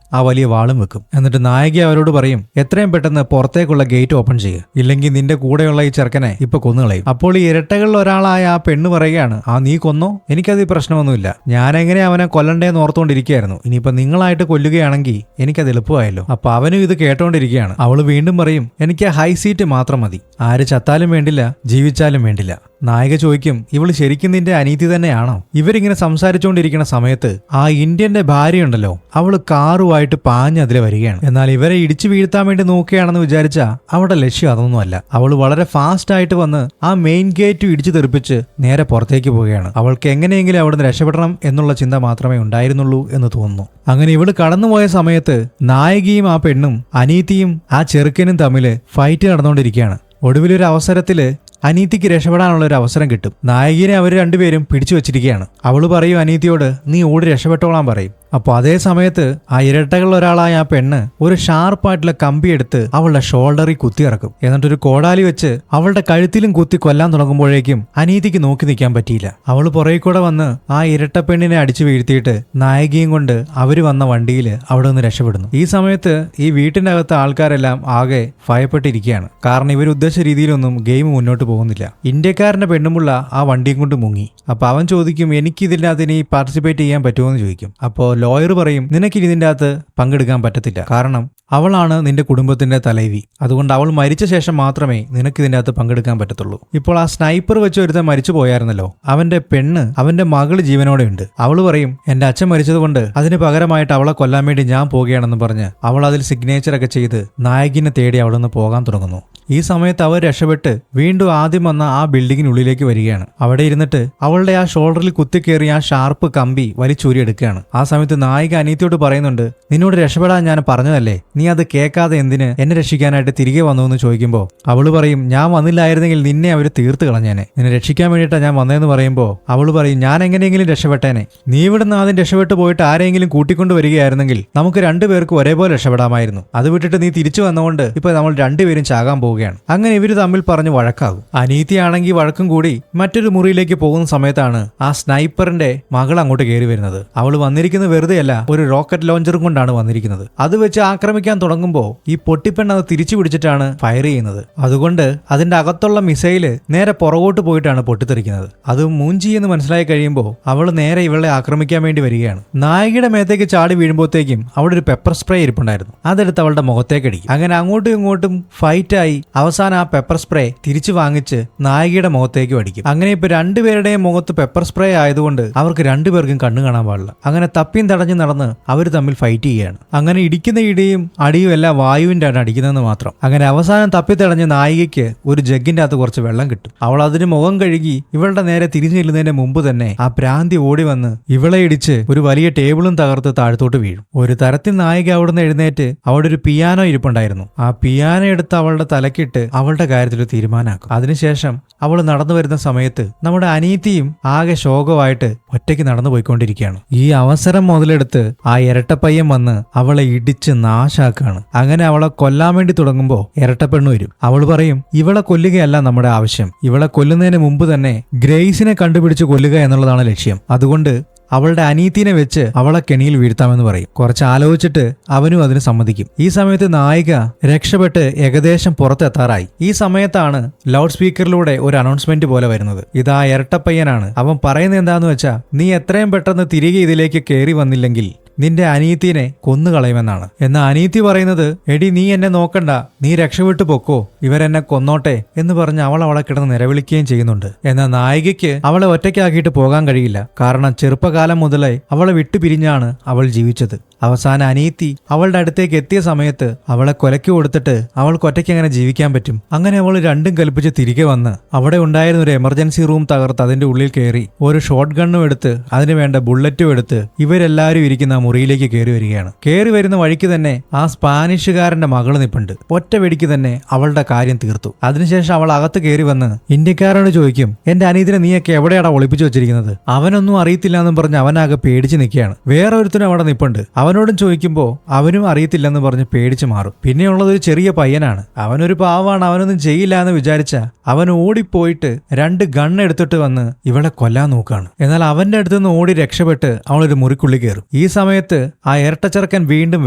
ആ വലിയ വാളും വെക്കും. എന്നിട്ട് നായകി അവരോട് പറയും, എത്രയും പെട്ടെന്ന് പുറത്തേക്കുള്ള ഗേറ്റ് ഓപ്പൺ ചെയ്യുക, ഇല്ലെങ്കിൽ നിന്റെ കൂടെയുള്ള ഈ ചെറുക്കനെ ഇപ്പൊ കൊന്നുകളയും. അപ്പോൾ ഈ ഇരട്ടകളിൽ ഒരാളായ ആ പെണ്ണ് പറയുകയാണ്, ആ നീ കൊന്നോ, എനിക്കത് പ്രശ്നമൊന്നുമില്ല, ഞാനെങ്ങനെ അവനെ കൊല്ലണ്ടേന്ന് ഓർത്തുകൊണ്ടിരിക്കുകയായിരുന്നു, ഇനിയിപ്പോ നിങ്ങളായിട്ട് കൊല്ലുകയാണെങ്കിൽ എനിക്കത് എളുപ്പമായല്ലോ. അപ്പൊ അവനും ഇത് കേട്ടോണ്ടിരിക്കുകയാണ്. അവള് വീണ്ടും പറയും, എനിക്ക് ഹൈ സീറ്റ് മാത്രം മതി, ആര് ചത്താലും വേണ്ടില്ല ജീവിച്ചാലും വേണ്ടില്ല. നായിക ചോദിക്കും, ഇവള് ശരിക്കും നിന്റെ അനീതി തന്നെയാണോ? ഇവരിങ്ങനെ സംസാരിച്ചുകൊണ്ടിരിക്കുന്ന സമയത്ത് ആ ഇന്ത്യന്റെ ഭാര്യയുണ്ടല്ലോ, അവള് കാറുമായിട്ട് പാഞ്ഞ് അതിലെ വരികയാണ്. എന്നാൽ ഇവരെ ഇടിച്ചു വീഴ്ത്താൻ വേണ്ടി നോക്കുകയാണെന്ന് വിചാരിച്ചാ അവളുടെ ലക്ഷ്യം അതൊന്നുമല്ല. അവള് വളരെ ഫാസ്റ്റ് ആയിട്ട് വന്ന് ആ മെയിൻ ഗേറ്റ് ഇടിച്ചു തെറിപ്പിച്ച് നേരെ പുറത്തേക്ക് പോവുകയാണ്. അവൾക്ക് എങ്ങനെയെങ്കിലും അവിടുന്ന് രക്ഷപ്പെടണം എന്നുള്ള ചിന്ത മാത്രമേ ഉണ്ടായിരുന്നുള്ളൂ എന്ന് തോന്നുന്നു. അങ്ങനെ ഇവള് കടന്നുപോയ സമയത്ത് നായികയും ആ പെണ്ണും അനീതിയും ആ ചെറുക്കനും തമ്മില് ഫൈറ്റ് നടന്നുകൊണ്ടിരിക്കുകയാണ്. ഒടുവിലൊരു അവസരത്തില് അനീതിക്ക് രക്ഷപ്പെടാനുള്ള ഒരു അവസരം കിട്ടും. നായകിനെ അവർ രണ്ടുപേരും പിടിച്ചു വെച്ചിരിക്കുകയാണ്. അവള് പറയും അനീതിയോട്, നീ ഓടി രക്ഷപ്പെട്ടോളാൻ പറയും. അപ്പോൾ അതേ സമയത്ത് ആ ഇരട്ടകളിൽ ഒരാളായ ആ പെണ്ണ് ഒരു ഷാർപ്പായിട്ടുള്ള കമ്പി എടുത്ത് അവളുടെ ഷോൾഡറിൽ കുത്തിയിറക്കും. എന്നിട്ടൊരു കോടാലി വെച്ച് അവളുടെ കഴുത്തിലും കുത്തി കൊല്ലാൻ തുടങ്ങുമ്പോഴേക്കും അനീതിക്ക് നോക്കി നിൽക്കാൻ പറ്റിയില്ല. അവൾ പുറകെ കൂടെ വന്ന് ആ ഇരട്ട പെണ്ണിനെ അടിച്ചു വീഴ്ത്തിയിട്ട് നായികയും കൊണ്ട് അവര് വന്ന വണ്ടിയിൽ അവിടെ നിന്ന് രക്ഷപ്പെടുന്നു. ഈ സമയത്ത് ഈ വീട്ടിന്റെ അകത്ത് ആൾക്കാരെല്ലാം ആകെ ഭയപ്പെട്ടിരിക്കുകയാണ്. കാരണം ഇവർ ഉദ്ദേശിച്ച രീതിയിലൊന്നും ഗെയിം മുന്നോട്ട് പോകുന്നില്ല. ഇന്ത്യക്കാരന്റെ പെണ്ണുമുള്ള ആ വണ്ടിയും കൊണ്ട് മുങ്ങി. അപ്പൊ അവൻ ചോദിക്കും, എനിക്ക് ഇതിനകത്ത് ഇനി പാർട്ടിസിപ്പേറ്റ് ചെയ്യാൻ പറ്റുമോ എന്ന് ചോദിക്കും. അപ്പോൾ ലോയർ പറയും, നിനക്ക് ഇതിന്റെ അകത്ത് പങ്കെടുക്കാൻ പറ്റത്തില്ല, കാരണം അവളാണ് നിന്റെ കുടുംബത്തിന്റെ തലൈവി. അതുകൊണ്ട് അവൾ മരിച്ച ശേഷം മാത്രമേ നിനക്ക് ഇതിന്റെ അകത്ത് പങ്കെടുക്കാൻ പറ്റത്തുള്ളൂ. ഇപ്പോൾ ആ സ്നൈപ്പർ വെച്ച് ഒരുത്തൻ മരിച്ചു പോയായിരുന്നല്ലോ, അവന്റെ പെണ്ണ്, അവന്റെ മകള് ജീവനോടെ ഉണ്ട്. അവള് പറയും, എന്റെ അച്ഛൻ മരിച്ചതുകൊണ്ട് അതിന് പകരമായിട്ട് അവളെ കൊല്ലാൻ വേണ്ടി ഞാൻ പോകുകയാണെന്ന് പറഞ്ഞ് അവൾ അതിൽ സിഗ്നേച്ചറൊക്കെ ചെയ്ത് നായകിനെ തേടി അവിടെ നിന്ന് പോകാൻ തുടങ്ങുന്നു. ഈ സമയത്ത് അവർ രക്ഷപ്പെട്ട് വീണ്ടും ആദ്യം വന്ന ആ ബിൽഡിങ്ങിനുള്ളിലേക്ക് വരികയാണ്. അവിടെ ഇരുന്നിട്ട് അവളുടെ ആ ഷോൾഡറിൽ കുത്തിക്കേറി ആ ഷാർപ്പ് കമ്പി വലിച്ചൂരിയെടുക്കുകയാണ്. ആ സമയത്ത് നായിക അനീതിയോട് പറയുന്നുണ്ട്, നിന്നോട് രക്ഷപ്പെടാൻ ഞാൻ പറഞ്ഞതല്ലേ, നീ അത് കേൾക്കാതെ എന്തിന് എന്നെ രക്ഷിക്കാനായിട്ട് തിരികെ വന്നു എന്ന് ചോദിക്കുമ്പോൾ അവള് പറയും, ഞാൻ വന്നില്ലായിരുന്നെങ്കിൽ നിന്നെ അവർ തീർത്ത് കളഞ്ഞേനെ, നിന്നെ രക്ഷിക്കാൻ വേണ്ടിയിട്ടാണ് ഞാൻ വന്നതെന്ന് പറയുമ്പോൾ അവള് പറയും, ഞാൻ എങ്ങനെയെങ്കിലും രക്ഷപ്പെട്ടേനെ, നീ ഇവിടുന്ന് ആദ്യം രക്ഷപ്പെട്ടു പോയിട്ട് ആരെങ്കിലും കൂട്ടിക്കൊണ്ട് വരികയായിരുന്നെങ്കിൽ നമുക്ക് രണ്ടുപേർക്കും ഒരേപോലെ രക്ഷപ്പെടാമായിരുന്നു. അത് വിട്ടിട്ട് നീ തിരിച്ചു വന്നുകൊണ്ട് ഇപ്പൊ നമ്മൾ രണ്ടുപേരും ചാകാൻ പോകുകയാണ്. അങ്ങനെ ഇവര് തമ്മിൽ പറഞ്ഞ് വഴക്കാകും. അനീതിയാണെങ്കിൽ വഴക്കും കൂടി മറ്റൊരു മുറിയിലേക്ക് പോകുന്ന സമയത്താണ് ആ സ്നൈപ്പറിന്റെ മകൾ അങ്ങോട്ട് കയറി വരുന്നത്. അവള് വന്നിരിക്കുന്നത് വെറുതെയല്ല, ഒരു റോക്കറ്റ് ലോഞ്ചറും കൊണ്ടാണ് വന്നിരിക്കുന്നത്. അത് വെച്ച് ആക്രമിക്കാൻ തുടങ്ങുമ്പോൾ ഈ പൊട്ടിപ്പെണ്ണ് അത് തിരിച്ചു പിടിച്ചിട്ടാണ് ഫയർ ചെയ്യുന്നത്. അതുകൊണ്ട് അതിന്റെ അകത്തുള്ള മിസൈല് നേരെ പുറകോട്ട് പോയിട്ടാണ് പൊട്ടിത്തെറിക്കുന്നത്. അത് മൂഞ്ചി എന്ന് മനസ്സിലായി കഴിയുമ്പോൾ അവള് നേരെ ഇവളെ ആക്രമിക്കാൻ വേണ്ടി വരികയാണ്. നായികയുടെ മേത്തേക്ക് ചാടി വീഴുമ്പോഴത്തേക്കും അവിടെ ഒരു പെപ്പർ സ്പ്രേ ഇരിപ്പുണ്ടായിരുന്നു. അതെടുത്ത് അവളുടെ മുഖത്തേക്ക് അടിക്കും. അങ്ങനെ അങ്ങോട്ടും ഇങ്ങോട്ടും ഫൈറ്റായി അവസാനം ആ പെപ്പർ സ്പ്രേ തിരിച്ചു വാങ്ങിച്ച് നായികയുടെ മുഖത്തേക്കും അടിക്കും. അങ്ങനെ ഇപ്പൊ രണ്ടുപേരുടെയും മുഖത്ത് പെപ്പർ സ്പ്രേ ആയതുകൊണ്ട് അവർക്ക് രണ്ടുപേർക്കും കണ്ണു കാണാൻ പാടില്ല. അങ്ങനെ തപ്പിയും തടഞ്ഞു നടന്ന് അവർ തമ്മിൽ ഫൈറ്റ് ചെയ്യുകയാണ്. അങ്ങനെ ഇടിക്കുന്ന ഇടിയും അടിയും എല്ലാം വായുവിന്റെ ആണ് അടിക്കുന്നതെന്ന് മാത്രം. അങ്ങനെ അവസാനം തപ്പി തടഞ്ഞ നായികയ്ക്ക് ഒരു ജഗ്ഗിന്റെ അകത്ത് കുറച്ച് വെള്ളം കിട്ടും. അവൾ അതിന് മുഖം കഴുകി ഇവളുടെ നേരെ തിരിഞ്ഞു ചെല്ലുന്നതിന് മുമ്പ് തന്നെ ആ പ്രാന്തി ഓടി വന്ന് ഇവളെ ഇടിച്ച് ഒരു വലിയ ടേബിളും തകർത്ത് താഴത്തോട്ട് വീഴും. ഒരു തരത്തിൽ നായിക അവിടുന്ന് എഴുന്നേറ്റ് അവിടെ ഒരു പിയാനോ ഇരിപ്പുണ്ടായിരുന്നു. ആ പിയാനോ എടുത്ത് അവളുടെ തലക്കിട്ട് അവളുടെ കാര്യത്തിൽ തീരുമാനമാക്കും. അതിനുശേഷം അവൾ നടന്നു വരുന്ന സമയത്ത് നമ്മുടെ അനീതിയും ആകെ ശോകമായിട്ട് ഒറ്റയ്ക്ക് നടന്നു പോയിക്കൊണ്ടിരിക്കുകയാണ്. ഈ അവസരം മുതലെടുത്ത് ആ ഇരട്ടപ്പയ്യൻ വന്ന് അവളെ ഇടിച്ച് നാശാക്കാണ്. അങ്ങനെ അവളെ കൊല്ലാൻ വേണ്ടി തുടങ്ങുമ്പോൾ ഇരട്ടപ്പെണ്ണ് വരും. അവൾ പറയും, ഇവളെ കൊല്ലുകയല്ല നമ്മുടെ ആവശ്യം, ഇവളെ കൊല്ലുന്നതിന് മുമ്പ് തന്നെ ഗ്രേസിനെ കണ്ടുപിടിച്ച് കൊല്ലുക എന്നുള്ളതാണ് ലക്ഷ്യം. അതുകൊണ്ട് അവളുടെ അനീതിനെ വെച്ച് അവളെ കെണിയിൽ വീഴ്ത്താമെന്ന് പറയും. കുറച്ച് ആലോചിച്ചിട്ട് അവനും അതിന് സമ്മതിക്കും. ഈ സമയത്ത് നായിക രക്ഷപ്പെട്ട് ഏകദേശം പുറത്തെത്താറായി. ഈ സമയത്താണ് ലൗഡ് സ്പീക്കറിലൂടെ ഒരു അനൗൺസ്മെന്റ് പോലെ വരുന്നത്. ഇതാ ഇരട്ടപ്പയ്യനാണ്. അവൻ പറയുന്നത് എന്താന്ന് വെച്ചാ, നീ എത്രയും പെട്ടെന്ന് തിരികെ ഇതിലേക്ക് കയറി വന്നില്ലെങ്കിൽ നിന്റെ അനീതിനെ കൊന്നുകളയുമെന്നാണ്. എന്നാൽ അനീതി പറയുന്നത്, എടി നീ എന്നെ നോക്കണ്ട, നീ രക്ഷപ്പെട്ടു പൊക്കോ, ഇവരെന്നെ കൊന്നോട്ടെ എന്ന് പറഞ്ഞ് അവൾ അവളെ കിടന്ന് നിലവിളിക്കുകയും ചെയ്യുന്നുണ്ട്. എന്നാൽ നായികയ്ക്ക് അവളെ ഒറ്റയ്ക്കാക്കിയിട്ട് പോകാൻ കഴിയില്ല. കാരണം ചെറുപ്പകാലം മുതലേ അവളെ വിട്ടുപിരിഞ്ഞാണ് അവൾ ജീവിച്ചത്. അവസാന അനീതി അവളുടെ അടുത്തേക്ക് എത്തിയ സമയത്ത് അവളെ കൊലയ്ക്ക് കൊടുത്തിട്ട് അവൾക്ക് ഒറ്റയ്ക്ക് എങ്ങനെ ജീവിക്കാൻ പറ്റും? അങ്ങനെ അവൾ രണ്ടും കൽപ്പിച്ച് തിരികെ വന്ന് അവിടെ ഉണ്ടായിരുന്ന ഒരു എമർജൻസി റൂം തകർത്ത് അതിന്റെ ഉള്ളിൽ കയറി ഒരു ഷോട്ട് ഗണ്ണും എടുത്ത് അതിന് വേണ്ട ബുള്ളറ്റും എടുത്ത് ഇവരെല്ലാവരും ഇരിക്കുന്ന മുറിയിലേക്ക് കയറി വരികയാണ്. കയറി വരുന്ന വഴിക്ക് തന്നെ ആ സ്പാനിഷുകാരന്റെ മകള് നിപ്പുണ്ട്. ഒറ്റ വെടിക്ക് തന്നെ അവളുടെ കാര്യം തീർത്തു. അതിനുശേഷം അവൾ അകത്ത് കയറി വന്ന് ഇന്ത്യക്കാരോട് ചോദിക്കും, എന്റെ അനീതിനെ നീയൊക്കെ എവിടെയാണ് ഒളിപ്പിച്ചു വെച്ചിരിക്കുന്നത്? അവനൊന്നും അറിയത്തില്ല എന്നും പറഞ്ഞ് അവനാകെ പേടിച്ച് നിൽക്കുകയാണ്. വേറെ ഒരുത്തനും അവിടെ നിപ്പുണ്ട്. അവനോടും ചോദിക്കുമ്പോൾ അവനും അറിയത്തില്ലെന്ന് പറഞ്ഞ് പേടിച്ച് മാറും. പിന്നെയുള്ളത് ഒരു ചെറിയ പയ്യനാണ്. അവനൊരു പാവാണ്, അവനൊന്നും ചെയ്യില്ല എന്ന് വിചാരിച്ച അവൻ ഓടിപ്പോയിട്ട് 2 ഗണ്ണ് എടുത്തിട്ട് വന്ന് ഇവളെ കൊല്ലാൻ നോക്കുകയാണ്. എന്നാൽ അവന്റെ അടുത്തുനിന്ന് ഓടി രക്ഷപ്പെട്ട് അവളൊരു മുറിക്കുള്ളിൽ കയറും. ഈ സമയത്ത് ആ ഇരട്ടച്ചെറുക്കൻ വീണ്ടും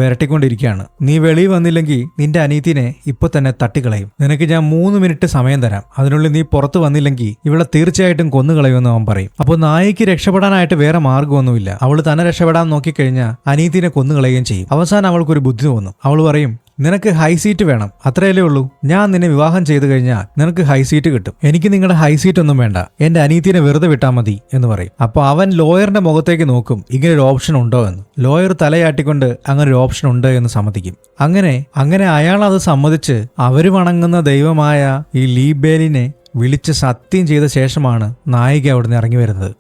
വിരട്ടിക്കൊണ്ടിരിക്കുകയാണ്. നീ വെളിയിൽ വന്നില്ലെങ്കിൽ നിന്റെ അനീതിനെ ഇപ്പൊ തന്നെ തട്ടിക്കളയും. നിനക്ക് ഞാൻ 3 മിനിറ്റ് സമയം തരാം. അതിനുള്ളിൽ നീ പുറത്തു വന്നില്ലെങ്കിൽ ഇവളെ തീർച്ചയായിട്ടും കൊന്നുകളയുമെന്ന് അവൻ പറയും. അപ്പോൾ നായിക്ക് രക്ഷപ്പെടാനായിട്ട് വേറെ മാർഗമൊന്നുമില്ല. അവള് തന്നെ രക്ഷപ്പെടാൻ നോക്കിക്കഴിഞ്ഞാൽ അനീതിനെ കൊന്നുകളയുകയും ചെയ്യും. അവസാനം അവൾക്കൊരു ബുദ്ധി തോന്നും. അവൾ പറയും, നിനക്ക് ഹൈ സീറ്റ് വേണം, അത്രയല്ലേ ഉള്ളൂ. ഞാൻ നിന്നെ വിവാഹം ചെയ്തു കഴിഞ്ഞാൽ നിനക്ക് ഹൈ സീറ്റ് കിട്ടും. എനിക്ക് നിങ്ങളുടെ ഹൈ സീറ്റ് ഒന്നും വേണ്ട, എന്റെ അനീതിനെ വെറുതെ വിട്ടാൽ മതി എന്ന് പറയും. അപ്പൊ അവൻ ലോയറിന്റെ മുഖത്തേക്ക് നോക്കും, ഇങ്ങനെ ഒരു ഓപ്ഷൻ ഉണ്ടോ എന്ന്. ലോയർ തലയാട്ടിക്കൊണ്ട് അങ്ങനെ ഒരു ഓപ്ഷൻ ഉണ്ട് എന്ന് സമ്മതിക്കും. അങ്ങനെ അയാൾ അത് സമ്മതിച്ച് അവര് വണങ്ങുന്ന ദൈവമായ ഈ ലീബേലിനെ വിളിച്ച് സത്യം ചെയ്ത ശേഷമാണ് നായിക അവിടുന്ന് ഇറങ്ങി വരുന്നത്.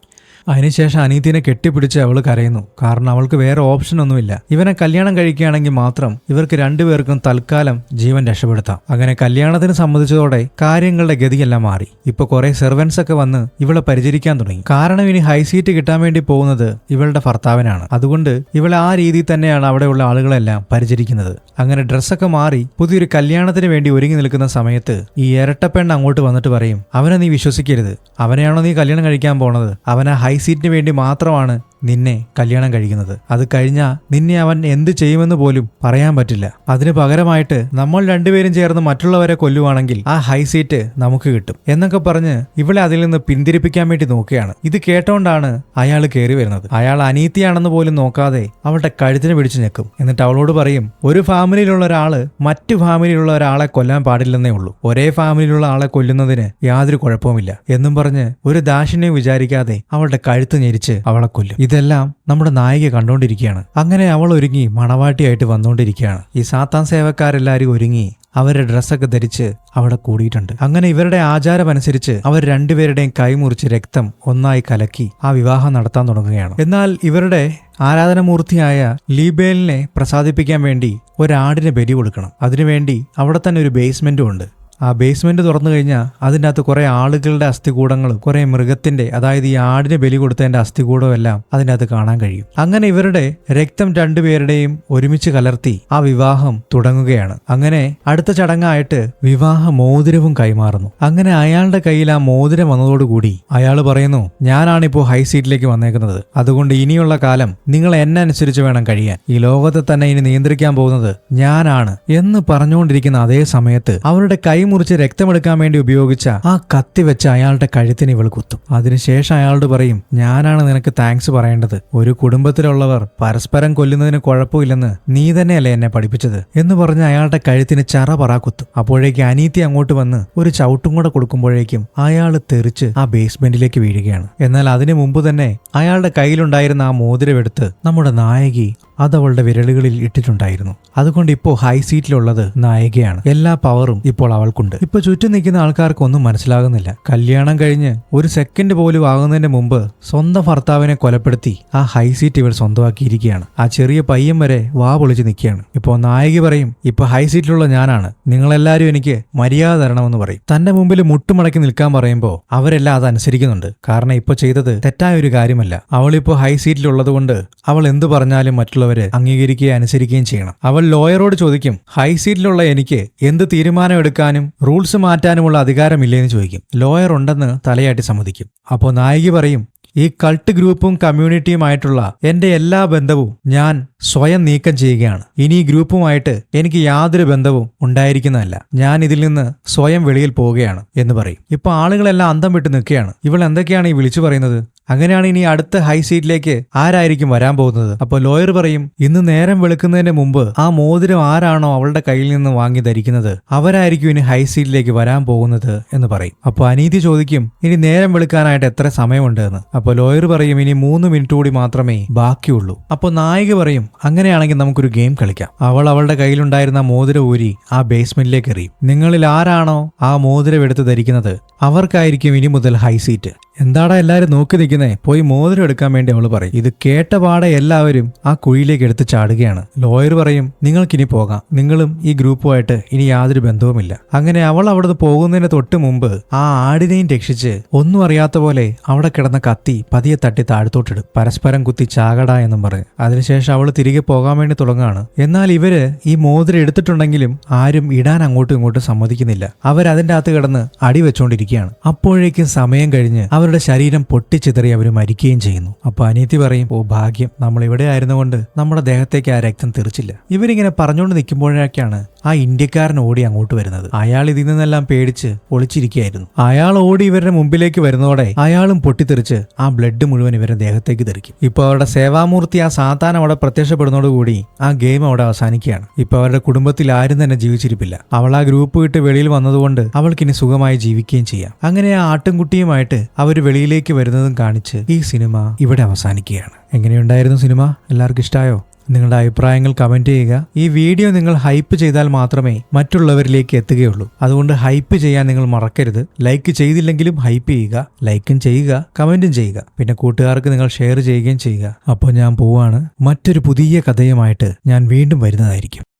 അതിനുശേഷം അനീതിനെ കെട്ടിപ്പിടിച്ച് അവൾ കരയുന്നു. കാരണം അവൾക്ക് വേറെ ഓപ്ഷൻ ഒന്നുമില്ല. ഇവനെ കല്യാണം കഴിക്കുകയാണെങ്കിൽ മാത്രം ഇവർക്ക് രണ്ടുപേർക്കും തൽക്കാലം ജീവൻ രക്ഷപ്പെടുത്താം. അങ്ങനെ കല്യാണത്തിന് സമ്മതിച്ചതോടെ കാര്യങ്ങളുടെ ഗതിയെല്ലാം മാറി. ഇപ്പൊ കുറെ സെർവൻസ് ഒക്കെ വന്ന് ഇവളെ പരിചരിക്കാൻ തുടങ്ങി. കാരണം ഇനി ഹൈ സീറ്റ് കിട്ടാൻ വേണ്ടി പോകുന്നത് ഇവളുടെ ഭർത്താവിനാണ്. അതുകൊണ്ട് ഇവളെ ആ രീതിയിൽ തന്നെയാണ് അവിടെയുള്ള ആളുകളെല്ലാം പരിചരിക്കുന്നത്. അങ്ങനെ ഡ്രസ്സൊക്കെ മാറി പുതിയൊരു കല്യാണത്തിന് വേണ്ടി ഒരുങ്ങി നിൽക്കുന്ന സമയത്ത് ഈ ഇരട്ടപ്പെണ്ണ് അങ്ങോട്ട് വന്നിട്ട് പറയും, അവനെ നീ വിശ്വസിക്കരുത്. അവനെയാണോ നീ കല്യാണം കഴിക്കാൻ പോണത്? അവൻ ആ ഹൈ സീറ്റിന് വേണ്ടി മാത്രമാണ് നിന്നെ കല്യാണം കഴിക്കുന്നത്. അത് കഴിഞ്ഞാൽ നിന്നെ അവൻ എന്ത് ചെയ്യുമെന്ന് പോലും പറയാൻ പറ്റില്ല. അതിന് പകരമായിട്ട് നമ്മൾ രണ്ടുപേരും ചേർന്ന് മറ്റുള്ളവരെ കൊല്ലുവാണെങ്കിൽ ആ ഹൈ സീറ്റ് നമുക്ക് കിട്ടും എന്നൊക്കെ പറഞ്ഞ് ഇവളെ അതിൽ നിന്ന് പിന്തിരിപ്പിക്കാൻ വേണ്ടി നോക്കുകയാണ്. ഇത് കേട്ടോണ്ടാണ് അയാൾ കയറി വരുന്നത്. അയാൾ അനീതിയാണെന്ന് പോലും നോക്കാതെ അവളുടെ കഴുത്തിന് പിടിച്ചു ഞെക്കും. എന്നിട്ട് അവളോട് പറയും, ഒരു ഫാമിലിയിലുള്ള ഒരാള് മറ്റു ഫാമിലിയിലുള്ള ഒരാളെ കൊല്ലാൻ പാടില്ലെന്നേ ഉള്ളൂ. ഒരേ ഫാമിലിയിലുള്ള ആളെ കൊല്ലുന്നതിന് യാതൊരു കുഴപ്പവുമില്ല എന്നും പറഞ്ഞ് ഒരു ദാക്ഷിണ്യം വിചാരിക്കാതെ അവളുടെ കഴുത്ത് ഞെരിച്ച് അവളെ കൊല്ലും. ഇതെല്ലാം നമ്മുടെ നായിക കണ്ടുകൊണ്ടിരിക്കുകയാണ്. അങ്ങനെ അവൾ ഒരുങ്ങി മണവാട്ടിയായിട്ട് വന്നുകൊണ്ടിരിക്കുകയാണ്. ഈ സാത്താൻ സേവക്കാരെല്ലാവരും ഒരുങ്ങി അവരുടെ ഡ്രസ്സൊക്കെ ധരിച്ച് അവിടെ കൂടിയിട്ടുണ്ട്. അങ്ങനെ ഇവരുടെ ആചാരമനുസരിച്ച് അവർ രണ്ടുപേരുടെയും കൈമുറിച്ച് രക്തം ഒന്നായി കലക്കി ആ വിവാഹം നടത്താൻ തുടങ്ങുകയാണ്. എന്നാൽ ഇവരുടെ ആരാധനമൂർത്തിയായ ലീബേലിനെ പ്രസാദിപ്പിക്കാൻ വേണ്ടി ഒരാടിനെ ബലി കൊടുക്കണം. അതിനുവേണ്ടി അവിടെ തന്നെ ഒരു ബേസ്മെന്റും ഉണ്ട്. ആ ബേസ്മെന്റ് തുറന്നു കഴിഞ്ഞാൽ അതിൻ്റെ അകത്ത് കുറെ ആളുകളുടെ അസ്ഥികൂടങ്ങളും കുറെ മൃഗത്തിന്റെ, അതായത് ഈ ആടിന് ബലി കൊടുത്തതിന്റെ അസ്ഥികൂടവും എല്ലാം അതിൻ്റെ അകത്ത് കാണാൻ കഴിയും. അങ്ങനെ ഇവരുടെ രക്തം രണ്ടുപേരുടെയും ഒരുമിച്ച് കലർത്തി ആ വിവാഹം തുടങ്ങുകയാണ്. അങ്ങനെ അടുത്ത ചടങ്ങായിട്ട് വിവാഹ മോതിരവും കൈമാറുന്നു. അങ്ങനെ അയാളുടെ കയ്യിൽ ആ മോതിരം വന്നതോടുകൂടി അയാൾ പറയുന്നു, ഞാനാണിപ്പോ ഹൈ സീറ്റിലേക്ക് വന്നേക്കുന്നത്. അതുകൊണ്ട് ഇനിയുള്ള കാലം നിങ്ങൾ എന്നെ അനുസരിച്ച് വേണം കഴിയാൻ. ഈ ലോകത്തെ തന്നെ ഇനി നിയന്ത്രിക്കാൻ പോകുന്നത് ഞാനാണ് എന്ന് പറഞ്ഞുകൊണ്ടിരിക്കുന്ന അതേ സമയത്ത് അവരുടെ കൈ മുറിച്ച് രക്തമെടുക്കാൻ വേണ്ടി ഉപയോഗിച്ച ആ കത്തി വെച്ച് അയാളുടെ കഴുത്തിന് ഇവൾ കുത്തും. അതിനുശേഷം അയാളോട് പറയും, ഞാനാണ് നിനക്ക് താങ്ക്സ് പറയേണ്ടത്. ഒരു കുടുംബത്തിലുള്ളവർ പരസ്പരം കൊല്ലുന്നതിന് കുഴപ്പമില്ലെന്ന് നീ തന്നെയല്ലേ എന്നെ പഠിപ്പിച്ചത് എന്ന് പറഞ്ഞ് അയാളുടെ കഴുത്തിന് ചറപറ കുത്തും. അപ്പോഴേക്കും അനീതി അങ്ങോട്ട് വന്ന് ഒരു ചവിട്ടും കൂടെ കൊടുക്കുമ്പോഴേക്കും അയാൾ തെറിച്ച് ആ ബേസ്മെന്റിലേക്ക് വീഴുകയാണ്. എന്നാൽ അതിനു മുമ്പ് തന്നെ അയാളുടെ കയ്യിലുണ്ടായിരുന്ന ആ മോതിരമെടുത്ത് നമ്മുടെ നായകി അതവളുടെ വിരലുകളിൽ ഇട്ടിട്ടുണ്ടായിരുന്നു. അതുകൊണ്ട് ഇപ്പോൾ ഹൈ സീറ്റിലുള്ളത് നായികയാണ്. എല്ലാ പവറും ഇപ്പോൾ അവൾക്കുണ്ട്. ഇപ്പൊ ചുറ്റും നിൽക്കുന്ന ആൾക്കാർക്കൊന്നും മനസ്സിലാകുന്നില്ല. കല്യാണം കഴിഞ്ഞ് ഒരു സെക്കൻഡ് പോലും ആകുന്നതിന് മുമ്പ് സ്വന്തം ഭർത്താവിനെ കൊലപ്പെടുത്തി ആ ഹൈ സീറ്റ് ഇവൾ സ്വന്തമാക്കിയിരിക്കുകയാണ്. ആ ചെറിയ പയ്യൻ വരെ വാ പൊളിച്ച് നിൽക്കുകയാണ്. ഇപ്പോൾ നായിക പറയും, ഇപ്പൊ ഹൈ സീറ്റിലുള്ള ഞാനാണ്, നിങ്ങളെല്ലാവരും എനിക്ക് മര്യാദ തരണമെന്ന് പറയും. തന്റെ മുമ്പിൽ മുട്ടുമടക്കി നിൽക്കാൻ പറയുമ്പോൾ അവരെല്ലാം അത് അനുസരിക്കുന്നുണ്ട്. കാരണം ഇപ്പൊ ചെയ്തത് തെറ്റായ ഒരു കാര്യമല്ല. അവളിപ്പോ ഹൈ സീറ്റിലുള്ളത് കൊണ്ട് അവൾ എന്തു പറഞ്ഞാലും മറ്റുള്ളവർ അംഗീകരിക്കുകയും അനുസരിക്കുകയും ചെയ്യണം. അവൾ ലോയറോട് ചോദിക്കും, ഹൈ സീറ്റിലുള്ള എനിക്ക് എന്ത് തീരുമാനം എടുക്കാനും റൂൾസ് മാറ്റാനുമുള്ള അധികാരമില്ലേന്ന് ചോദിക്കും. ലോയർ ഉണ്ടെന്ന് തലയാട്ടി സമ്മതിക്കും. അപ്പോൾ നായിക പറയും, ഈ കൾട്ട് ഗ്രൂപ്പും കമ്മ്യൂണിറ്റിയുമായിട്ടുള്ള എന്റെ എല്ലാ ബന്ധവും ഞാൻ സ്വയം നീക്കം ചെയ്യുകയാണ്. ഇനി ഈ ഗ്രൂപ്പുമായിട്ട് എനിക്ക് യാതൊരു ബന്ധവും ഉണ്ടായിരിക്കുന്നതല്ല. ഞാൻ ഇതിൽ നിന്ന് സ്വയം വെളിയിൽ പോവുകയാണ് എന്ന് പറയും. ഇപ്പൊ ആളുകളെല്ലാം അന്തം വിട്ട് നിൽക്കുകയാണ്. ഇവൾ എന്തൊക്കെയാണ് ഈ വിളിച്ചു പറയുന്നത്? അങ്ങനെയാണ് ഇനി അടുത്ത ഹൈ സീറ്റിലേക്ക് ആരായിരിക്കും വരാൻ പോകുന്നത്? അപ്പോൾ ലോയർ പറയും, ഇന്ന് നേരം വെളുക്കുന്നതിന് മുമ്പ് ആ മോതിരം ആരാണോ അവളുടെ കയ്യിൽ നിന്ന് വാങ്ങി ധരിക്കുന്നത് അവരായിരിക്കും ഇനി ഹൈ സീറ്റിലേക്ക് വരാൻ പോകുന്നത് എന്ന് പറയും. അപ്പോൾ അനീതി ചോദിക്കും, ഇനി നേരം വെളുക്കാനായിട്ട് എത്ര സമയമുണ്ട് എന്ന്. അപ്പോൾ ലോയർ പറയും, ഇനി 3 മിനിറ്റ് കൂടി മാത്രമേ ബാക്കിയുള്ളൂ. അപ്പോൾ നായിക പറയും, അങ്ങനെയാണെങ്കിൽ നമുക്കൊരു ഗെയിം കളിക്കാം. അവൾ അവളുടെ കയ്യിലുണ്ടായിരുന്ന മോതിരം ഊരി ആ ബേസ്മെന്റിലേക്ക് എറിയും. നിങ്ങളിൽ ആരാണോ ആ മോതിരം എടുത്ത് ധരിക്കുന്നത് അവർക്കായിരിക്കും ഇനി മുതൽ ഹൈ സീറ്റ്. എന്താടാ എല്ലാവരും നോക്കി നിൽക്കുന്നേ, പോയി മോതിരം എടുക്കാൻ വേണ്ടി അവൾ പറയും. ഇത് കേട്ട പാടെ എല്ലാവരും ആ കുഴിയിലേക്ക് എടുത്ത് ചാടുകയാണ്. ലോയർ പറയും, നിങ്ങൾക്കിനി പോകാം, നിങ്ങളും ഈ ഗ്രൂപ്പുമായിട്ട് ഇനി യാതൊരു ബന്ധവുമില്ല. അങ്ങനെ അവൾ അവിടുന്ന് പോകുന്നതിന് തൊട്ട് മുമ്പ് ആ ആടിനെയും രക്ഷിച്ച് ഒന്നും അറിയാത്ത പോലെ അവിടെ കിടന്ന കത്തി പതിയെ തട്ടി താഴ്ത്തോട്ടിടും. പരസ്പരം കുത്തി ചാകടാ എന്നും പറയും. അതിനുശേഷം അവൾ തിരികെ പോകാൻ വേണ്ടി തുടങ്ങുകയാണ്. എന്നാൽ ഇവര് ഈ മോതിരം എടുത്തിട്ടുണ്ടെങ്കിലും ആരും ഇടാൻ അങ്ങോട്ടും ഇങ്ങോട്ടും സമ്മതിക്കുന്നില്ല. അവരതിൻ്റെ അകത്ത് കിടന്ന് അടി വെച്ചുകൊണ്ടിരിക്കുകയാണ്. അപ്പോഴേക്കും സമയം കഴിഞ്ഞ് അവരുടെ ശരീരം പൊട്ടിച്ചിതറി അവർ മരിക്കുകയും ചെയ്യുന്നു. അപ്പൊ അനീതി പറയും, ഓ ഭാഗ്യം, നമ്മൾ ഇവിടെ ആയിരുന്നുകൊണ്ട് നമ്മുടെ ദേഹത്തേക്ക് ആ രക്തം തെറിച്ചില്ല. ഇവരിങ്ങനെ പറഞ്ഞുകൊണ്ട് നിൽക്കുമ്പോഴേക്കാണ് ആ ഇന്ത്യക്കാരൻ ഓടി അങ്ങോട്ട് വരുന്നത്. അയാൾ ഇതിൽ നിന്നെല്ലാം പേടിച്ച് ഒളിച്ചിരിക്കുകയായിരുന്നു. അയാൾ ഓടി ഇവരുടെ മുമ്പിലേക്ക് വരുന്നതോടെ അയാളും പൊട്ടിത്തെറിച്ച് ആ ബ്ലഡ് മുഴുവൻ ഇവരുടെ ദേഹത്തേക്ക് തെറിക്കും. ഇപ്പൊ അവരുടെ സേവാമൂർത്തി ആ സാത്താൻ അവിടെ പ്രത്യക്ഷപ്പെടുന്നതോടുകൂടി ആ ഗെയിം അവിടെ അവസാനിക്കുകയാണ്. ഇപ്പൊ അവരുടെ കുടുംബത്തിൽ ആരും തന്നെ ജീവിച്ചിരിപ്പില്ല. അവൾ ആ ഗ്രൂപ്പ് വിട്ട് വെളിയിൽ വന്നതുകൊണ്ട് അവൾക്കിനി സുഖമായി ജീവിക്കുകയും ചെയ്യാം. അങ്ങനെ ആ ആട്ടുംകുട്ടിയുമായിട്ട് അവർ വെളിയിലേക്ക് വരുന്നതും കാണിച്ച് ഈ സിനിമ ഇവിടെ അവസാനിക്കുകയാണ്. എങ്ങനെയുണ്ടായിരുന്നു സിനിമ? എല്ലാവർക്കും ഇഷ്ടമായോ? നിങ്ങളുടെ അഭിപ്രായങ്ങൾ കമന്റ് ചെയ്യുക. ഈ വീഡിയോ നിങ്ങൾ ഹൈപ്പ് ചെയ്താൽ മാത്രമേ മറ്റുള്ളവരിലേക്ക് എത്തുകയുള്ളൂ. അതുകൊണ്ട് ഹൈപ്പ് ചെയ്യാൻ നിങ്ങൾ മറക്കരുത്. ലൈക്ക് ചെയ്തില്ലെങ്കിലും ഹൈപ്പ് ചെയ്യുക. ലൈക്കും ചെയ്യുക, കമന്റും ചെയ്യുക. പിന്നെ കൂട്ടുകാർക്ക് നിങ്ങൾ ഷെയർ ചെയ്യുകയും ചെയ്യുക. അപ്പോൾ ഞാൻ പോവാണ്. മറ്റൊരു പുതിയ കഥയുമായിട്ട് ഞാൻ വീണ്ടും വരുന്നതായിരിക്കും.